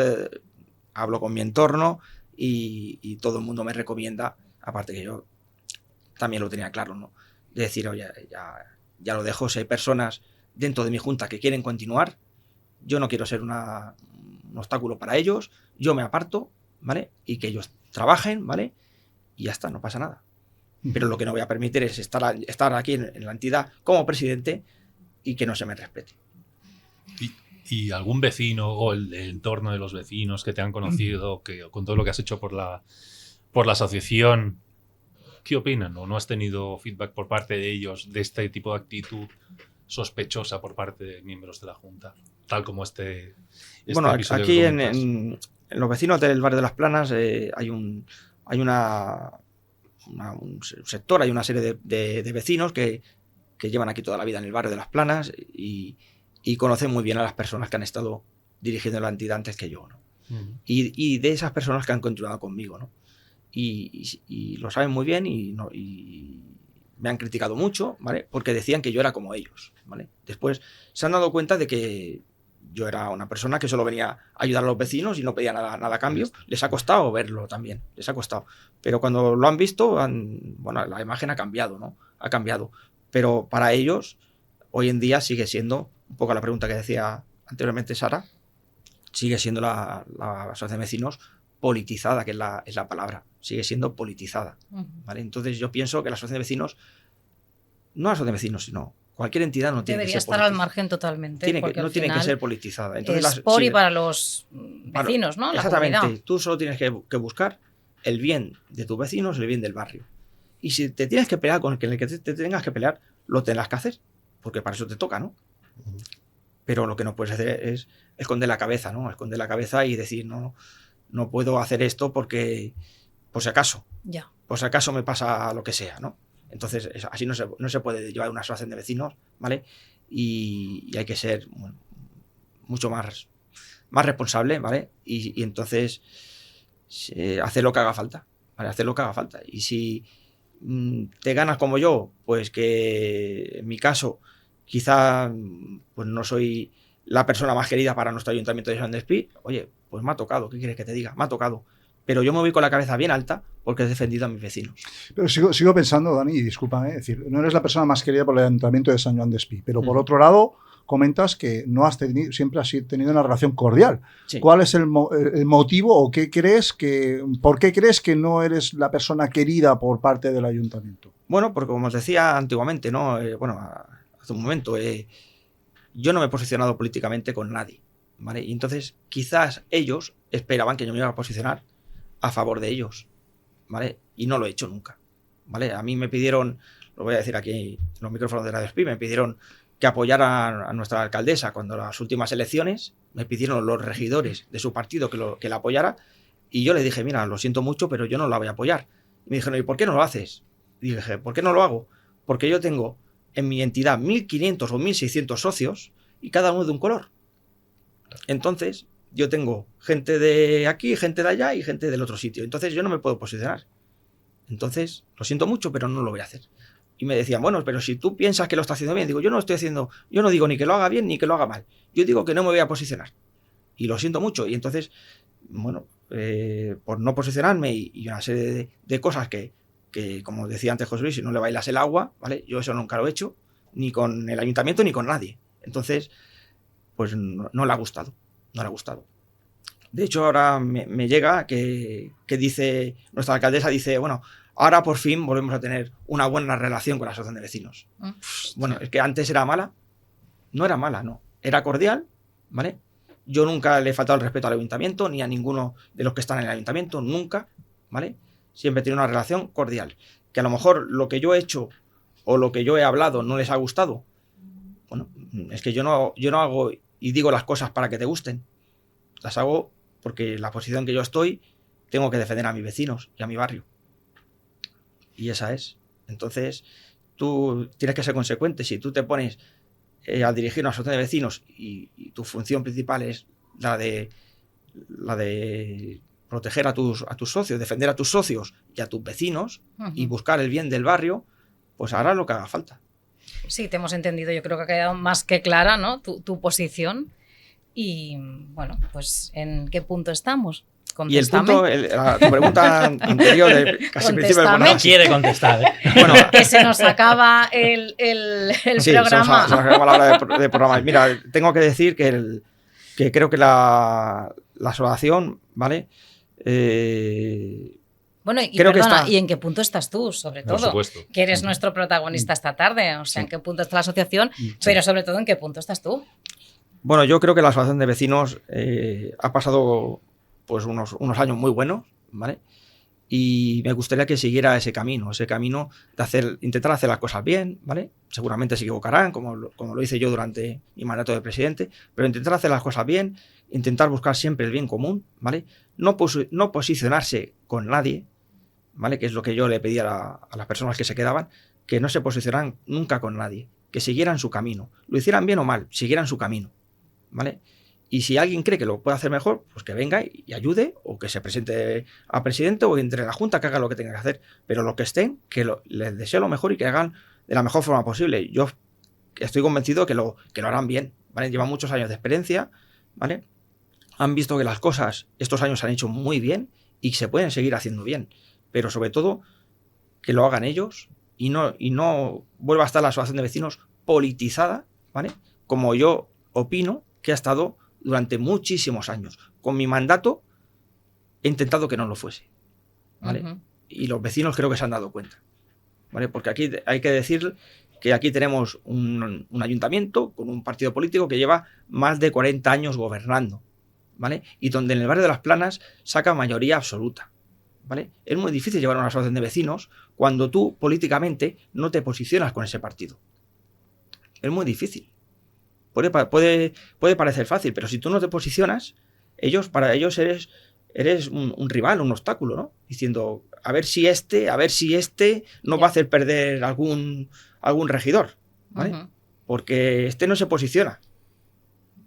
hablo con mi entorno y todo el mundo me recomienda, aparte que yo también lo tenía claro, ¿no? De decir, oye, ya lo dejo, si hay personas dentro de mi junta que quieren continuar, yo no quiero ser un obstáculo para ellos, yo me aparto, ¿vale? Y que ellos trabajen, ¿vale? Y ya está, no pasa nada. Pero lo que no voy a permitir es estar aquí en la entidad como presidente y que no se me respete. ¿Y algún vecino o el entorno de los vecinos que te han conocido, que con todo lo que has hecho por la asociación, qué opinan? ¿O no has tenido feedback por parte de ellos de este tipo de actitud sospechosa por parte de miembros de la Junta? Tal como bueno, aquí en los vecinos del barrio de Las Planas hay un sector, hay una serie de vecinos que llevan aquí toda la vida en el barrio de Las Planas y conocen muy bien a las personas que han estado dirigiendo la entidad antes que yo, ¿no? Uh-huh. Y de esas personas que han continuado conmigo, ¿no? Y lo saben muy bien y me han criticado mucho, ¿vale? Porque decían que yo era como ellos, ¿vale? Después se han dado cuenta de que yo era una persona que solo venía a ayudar a los vecinos y no pedía nada a cambio. Les ha costado verlo también, les ha costado. Pero cuando lo han visto, bueno, la imagen ha cambiado, ¿no? Ha cambiado. Pero para ellos, hoy en día sigue siendo, un poco la pregunta que decía anteriormente Sara, sigue siendo la asociación de vecinos politizada, que es la palabra. Sigue siendo politizada, ¿vale? Entonces yo pienso que la asociación de vecinos, no la asociación de vecinos, sino cualquier entidad no tiene que ser debería estar al margen totalmente. No tiene que ser politizada. Entonces, es por y para los vecinos, ¿no? Exactamente. Tú solo tienes que buscar el bien de tus vecinos, el bien del barrio. Y si te tienes que pelear con el que te tengas que pelear, lo tendrás que hacer, porque para eso te toca, ¿no? Uh-huh. Pero lo que no puedes hacer es esconder la cabeza, ¿no? Esconder la cabeza y decir, no puedo hacer esto porque, por si acaso, por si acaso me pasa lo que sea, ¿no? Entonces, así no se puede llevar una asociación de vecinos, ¿vale? Y hay que ser mucho más responsable, ¿vale? Y entonces hacer lo que haga falta, ¿vale? Hacer lo que haga falta. Y si te ganas como yo, pues que en mi caso quizá pues no soy la persona más querida para nuestro ayuntamiento de San Despí, oye, pues me ha tocado, ¿qué quieres que te diga? Me ha tocado. pero yo me voy con la cabeza bien alta porque he defendido a mis vecinos. Pero sigo pensando, Dani, y discúlpame, es decir, no eres la persona más querida por el Ayuntamiento de San Joan Despí, pero por otro lado comentas que no has tenido, siempre has tenido una relación cordial. Sí. ¿Cuál es el motivo o por qué crees que no eres la persona querida por parte del Ayuntamiento? Bueno, porque como os decía antiguamente, ¿no? Hace un momento, yo no me he posicionado políticamente con nadie, ¿vale? Y entonces quizás ellos esperaban que yo me iba a posicionar a favor de ellos, ¿vale? Y no lo he hecho nunca, ¿vale? A mí me pidieron, lo voy a decir aquí en los micrófonos de Radio Espí, me pidieron que apoyara a nuestra alcaldesa cuando las últimas elecciones, me pidieron los regidores de su partido que la apoyara, y yo le dije, mira, lo siento mucho, pero yo no la voy a apoyar. Y me dijeron, ¿y por qué no lo haces? Y dije, ¿por qué no lo hago? Porque yo tengo en mi entidad 1.500 o 1.600 socios y cada uno de un color. Entonces, yo tengo gente de aquí, gente de allá y gente del otro sitio. Entonces, yo no me puedo posicionar. Entonces, lo siento mucho, pero no lo voy a hacer. Y me decían, bueno, pero si tú piensas que lo estás haciendo bien, digo, yo no digo ni que lo haga bien ni que lo haga mal. Yo digo que no me voy a posicionar. Y lo siento mucho. Y entonces, bueno, por no posicionarme y una serie de cosas que, como decía antes José Luis, si no le bailas el agua, ¿vale? Yo eso nunca lo he hecho, ni con el ayuntamiento ni con nadie. Entonces, pues no le ha gustado. No le ha gustado. De hecho, ahora me llega que dice, nuestra alcaldesa dice, bueno, ahora por fin volvemos a tener una buena relación con la asociación de vecinos. Bueno, es que antes era mala. No era mala, no. Era cordial, ¿vale? Yo nunca le he faltado el respeto al ayuntamiento, ni a ninguno de los que están en el ayuntamiento, nunca, ¿vale? Siempre he tenido una relación cordial. Que a lo mejor lo que yo he hecho o lo que yo he hablado no les ha gustado. Bueno, es que yo no hago y digo las cosas para que te gusten. Las hago porque la posición que yo estoy, tengo que defender a mis vecinos y a mi barrio. Y esa es. Entonces, tú tienes que ser consecuente. Si tú te pones a dirigir una asociación de vecinos y tu función principal es la de proteger a tus socios, defender a tus socios y a tus vecinos y buscar el bien del barrio, pues harás lo que haga falta. Sí, te hemos entendido. Yo creo que ha quedado más que clara, ¿no? Tu posición. Y bueno, pues ¿en qué punto estamos? Y el punto, tu pregunta anterior, casi principio del programa. No quiere contestar, ¿eh? Bueno, que se nos acaba el sí, programa. Se nos acaba la hora de programa. Mira, tengo que decir que creo que la asociación, ¿vale? Bueno, y creo perdona, que está... ¿y en qué punto estás tú, sobre todo? Por supuesto. Que eres nuestro protagonista esta tarde. O sea, ¿en qué punto está la asociación? Pero sobre todo, ¿en qué punto estás tú? Bueno, yo creo que la asociación de vecinos ha pasado pues unos años muy buenos, ¿vale? Y me gustaría que siguiera ese camino de intentar hacer las cosas bien, ¿vale? Seguramente se equivocarán, como lo hice yo durante mi mandato de presidente, pero intentar hacer las cosas bien, intentar buscar siempre el bien común, ¿vale? No posicionarse con nadie, ¿vale? Que es lo que yo le pedía a las personas que se quedaban, que no se posicionaran nunca con nadie, que siguieran su camino, lo hicieran bien o mal, siguieran su camino, ¿vale? Y si alguien cree que lo puede hacer mejor, pues que venga y ayude, o que se presente a presidente o entre la junta, que haga lo que tenga que hacer. Pero los que estén, les deseo lo mejor y que hagan de la mejor forma posible. Yo estoy convencido que lo harán bien, ¿vale? Llevan muchos años de experiencia, ¿vale? Han visto que las cosas estos años se han hecho muy bien y se pueden seguir haciendo bien. Pero sobre todo, que lo hagan ellos y no vuelva a estar la asociación de vecinos politizada, ¿vale? Como yo opino que ha estado durante muchísimos años. Con mi mandato he intentado que no lo fuese, ¿vale? Y los vecinos creo que se han dado cuenta, ¿vale? Porque aquí hay que decir que aquí tenemos un ayuntamiento con un partido político que lleva más de 40 años gobernando, ¿vale? Y donde en el barrio de Las Planas saca mayoría absoluta, ¿vale? Es muy difícil llevar una asociación de vecinos cuando tú políticamente no te posicionas con ese partido. Es muy difícil. Puede parecer fácil, pero si tú no te posicionas, para ellos eres un rival, un obstáculo, ¿no? Diciendo, a ver si este no va a hacer perder algún regidor, ¿vale? Porque este no se posiciona,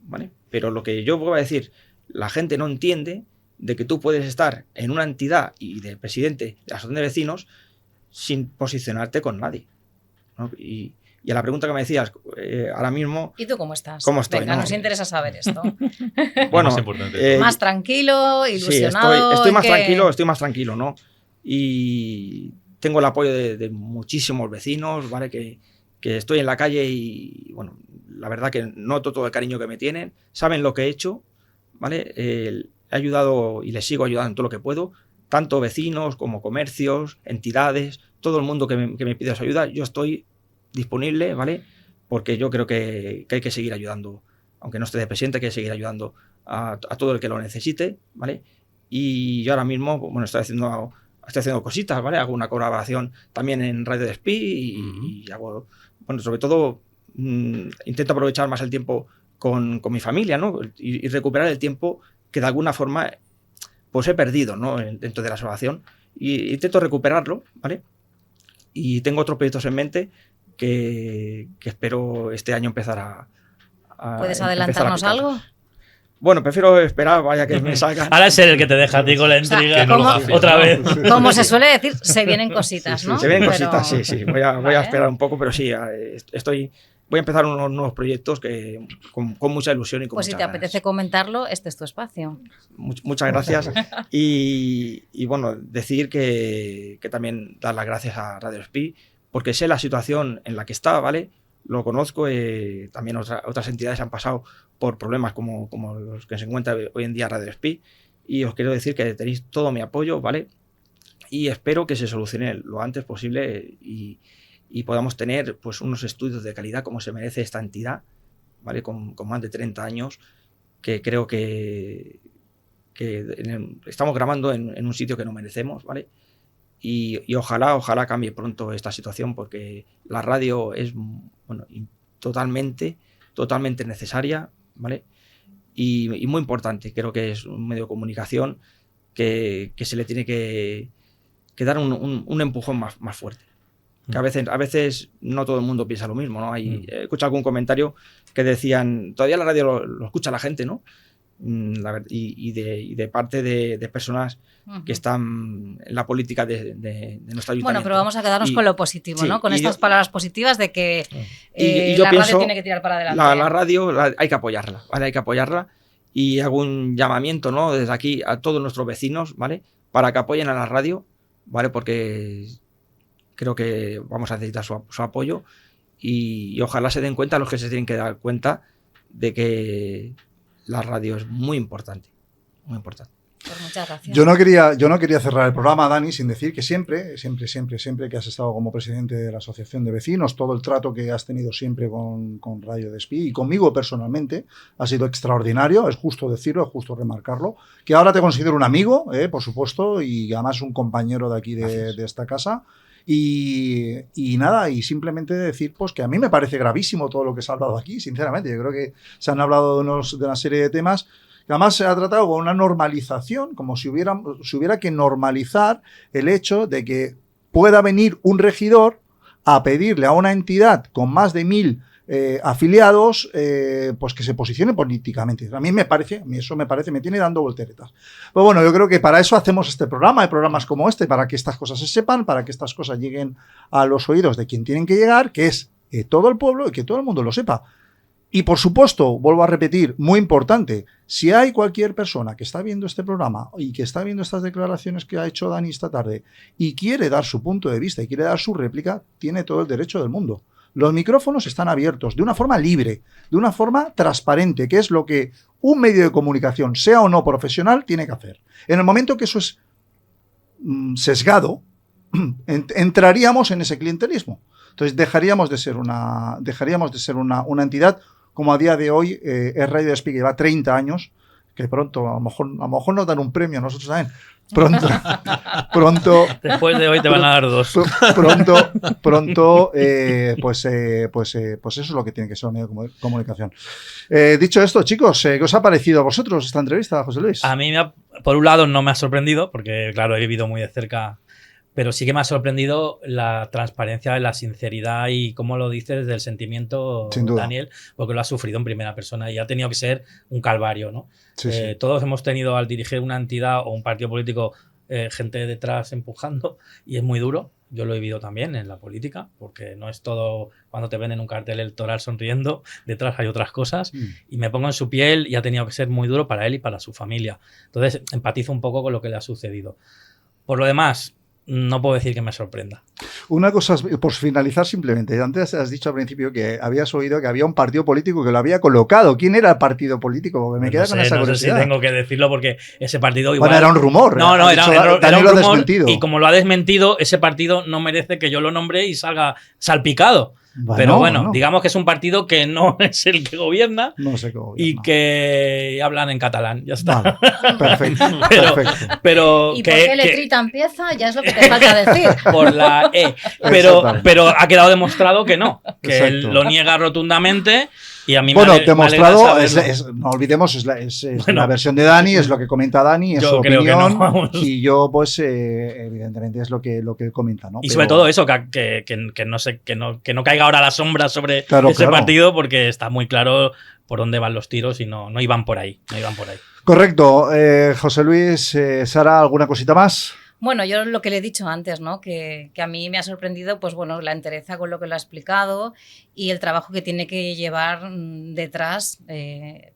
¿vale? Pero lo que yo voy a decir, la gente no entiende de que tú puedes estar en una entidad y de presidente de la asociación de vecinos sin posicionarte con nadie, ¿no? Y Y a la pregunta que me decías, ahora mismo... ¿Y tú cómo estás? ¿Cómo estoy? Venga, ¿no? nos interesa saber esto. Bueno, Más importante. Más tranquilo, sí, ilusionado. estoy más ¿en qué? tranquilo, ¿no? Y tengo el apoyo de muchísimos vecinos, ¿vale? Que estoy en la calle y, bueno, la verdad que noto todo el cariño que me tienen, saben lo que he hecho, ¿vale? He ayudado y les sigo ayudando en todo lo que puedo, tanto vecinos como comercios, entidades, todo el mundo que me pide su ayuda, yo estoy disponible, ¿vale? Porque yo creo que hay que seguir ayudando, aunque no esté de presidente, hay que seguir ayudando a todo el que lo necesite, ¿vale? Y yo ahora mismo, bueno, estoy haciendo cositas, ¿vale? Hago una colaboración también en Radio Despí y hago, bueno, sobre todo intento aprovechar más el tiempo con mi familia, ¿no? Y recuperar el tiempo que de alguna forma pues he perdido, ¿no? Dentro de la asociación. Y intento recuperarlo, ¿vale? Y tengo otros proyectos en mente que espero este año empezar a ¿Puedes empezar a adelantarnos picar. algo? Bueno, prefiero esperar, vaya que me salga. Ahora es él el que te deja a ti con la sea, intriga. que no lo ¿cómo- hace, Otra ¿no? vez. Como se suele decir, se vienen cositas, ¿no? Se ven Pero- cositas, sí. Voy a Vale. esperar un poco, pero sí, voy a empezar unos nuevos proyectos que con mucha ilusión y con Pues si muchas te ganas. apetece comentarlo, este es tu espacio. Muchas gracias. Y bueno, decir que también dar las gracias a Radio Despí, porque sé la situación en la que está, ¿vale? Lo conozco, también otras entidades han pasado por problemas como los que se encuentra hoy en día Radio Despí, y os quiero decir que tenéis todo mi apoyo, ¿vale? Y espero que se solucione lo antes posible y podamos tener pues unos estudios de calidad como se merece esta entidad, ¿vale? Con más de 30 años, que creo que estamos grabando en un sitio que no merecemos, ¿vale? Y ojalá cambie pronto esta situación, porque la radio es, bueno, totalmente necesaria, ¿vale? Y muy importante. Creo que es un medio de comunicación que se le tiene que dar un empujón más fuerte. Que a veces no todo el mundo piensa lo mismo, ¿no? He escuchado algún comentario que decían, todavía la radio lo escucha la gente, ¿no? Y de parte de personas que están en la política de nuestro ayuntamiento. Bueno, pero vamos a quedarnos con lo positivo, sí, ¿no? Con y estas palabras positivas de que y yo la pienso, radio tiene que tirar para adelante. la radio hay que apoyarla, ¿vale? Hay que apoyarla, y hago un llamamiento, ¿no? Desde aquí a todos nuestros vecinos, ¿vale? Para que apoyen a la radio, ¿vale? Porque creo que vamos a necesitar su apoyo, y ojalá se den cuenta los que se tienen que dar cuenta de que la radio es muy importante, muy importante. Pues muchas gracias. Yo no quería cerrar el programa, Dani, sin decir que siempre que has estado como presidente de la Asociación de Vecinos, todo el trato que has tenido siempre con Radio Despí y conmigo personalmente ha sido extraordinario, es justo decirlo, es justo remarcarlo, que ahora te considero un amigo, por supuesto, y además un compañero de aquí de esta casa. Y nada, y simplemente decir pues que a mí me parece gravísimo todo lo que se ha hablado aquí, sinceramente. Yo creo que se han hablado de una serie de temas que además se ha tratado con una normalización, como si hubiera que normalizar el hecho de que pueda venir un regidor a pedirle a una entidad con más de 1000 afiliados, pues que se posicione políticamente. A mí eso me tiene dando volteretas. Pero bueno, yo creo que para eso hacemos este programa, hay programas como este, para que estas cosas se sepan, para que estas cosas lleguen a los oídos de quien tienen que llegar, que es todo el pueblo, y que todo el mundo lo sepa. Y por supuesto, vuelvo a repetir, muy importante, si hay cualquier persona que está viendo este programa y que está viendo estas declaraciones que ha hecho Dani esta tarde y quiere dar su punto de vista y quiere dar su réplica, tiene todo el derecho del mundo. Los micrófonos están abiertos de una forma libre, de una forma transparente, que es lo que un medio de comunicación, sea o no profesional, tiene que hacer. En el momento que eso es sesgado, entraríamos en ese clientelismo. Entonces dejaríamos de ser una entidad como a día de hoy es Radio Despí, que lleva 30 años, que pronto a lo mejor nos dan un premio a nosotros también. Pronto. Después de hoy te van a dar 2. Pronto, pues eso es lo que tiene que ser un medio de comunicación. Dicho esto, chicos, ¿qué os ha parecido a vosotros esta entrevista, José Luis? A mí, por un lado, no me ha sorprendido, porque claro, he vivido muy de cerca, pero sí que me ha sorprendido la transparencia, la sinceridad y cómo lo dices desde el sentimiento, Sin duda. Daniel, porque lo has sufrido en primera persona y ha tenido que ser un calvario, ¿no? Sí, sí. Todos hemos tenido al dirigir una entidad o un partido político gente detrás empujando y es muy duro. yo lo he vivido también en la política, porque no es todo cuando te ven en un cartel electoral sonriendo, detrás hay otras cosas, y me pongo en su piel y ha tenido que ser muy duro para él y para su familia. Entonces empatizo un poco con lo que le ha sucedido. Por lo demás, no puedo decir que me sorprenda. Una cosa, por finalizar simplemente, antes has dicho al principio que habías oído que había un partido político que lo había colocado. ¿Quién era el partido político? Porque me queda con esa curiosidad. No sé si tengo que decirlo porque ese partido igual... Bueno, era un rumor. No, era un rumor desmentido. Y como lo ha desmentido, ese partido no merece que yo lo nombre y salga salpicado. Bueno, pero bueno, digamos que es un partido que no es el que gobierna, no sé cómo gobierna. Y que hablan en catalán, ya está. Vale, perfecto. pero ¿y por qué letrita empieza? Ya es lo que te falta decir. Por la E. Pero ha quedado demostrado que no, que él lo niega rotundamente. Y a mí demostrado, no olvidemos, es la versión de Dani, es lo que comenta Dani, es su opinión, y yo, pues, evidentemente es lo que él comenta, ¿no? Y sobre todo eso, que no caiga ahora la sombra sobre ese partido, porque está muy claro por dónde van los tiros y no iban por ahí. Correcto. José Luis, Sara, ¿alguna cosita más? Bueno, yo lo que le he dicho antes, ¿no? Que a mí me ha sorprendido, pues bueno, la entereza con lo que lo ha explicado y el trabajo que tiene que llevar detrás,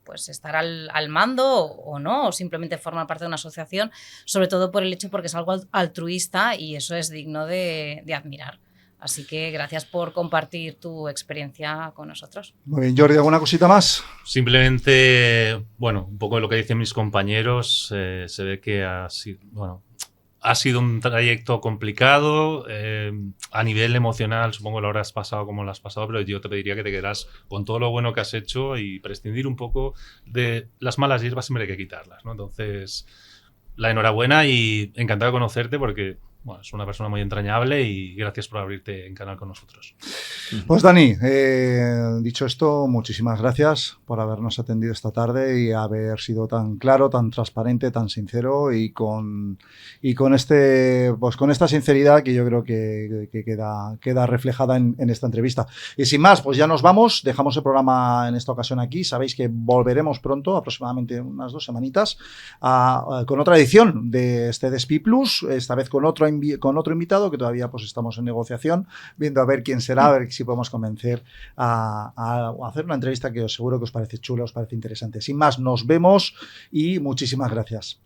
pues estar al mando o no, o simplemente formar parte de una asociación, sobre todo por el hecho porque es algo altruista y eso es digno de admirar. Así que gracias por compartir tu experiencia con nosotros. Muy bien, Jordi, ¿alguna cosita más? Simplemente, bueno, un poco de lo que dicen mis compañeros, se ve que ha sido un trayecto complicado, a nivel emocional supongo que lo habrás pasado como lo has pasado, pero yo te pediría que te quedaras con todo lo bueno que has hecho y prescindir un poco de las malas hierbas, siempre hay que quitarlas, ¿no? Entonces, la enhorabuena y encantado de conocerte porque bueno, es una persona muy entrañable y gracias por abrirte en canal con nosotros. Pues Dani, dicho esto, muchísimas gracias por habernos atendido esta tarde y haber sido tan claro, tan transparente, tan sincero y con esta sinceridad que yo creo que queda reflejada en esta entrevista. Y sin más, pues ya nos vamos, dejamos el programa en esta ocasión aquí. Sabéis que volveremos pronto, aproximadamente unas 2 semanitas, con otra edición de este Despi Plus, esta vez con otro invitado que todavía pues estamos en negociación, viendo a ver quién será, a ver si podemos convencer a hacer una entrevista que os seguro que os parece chula, os parece interesante. Sin más, nos vemos y muchísimas gracias.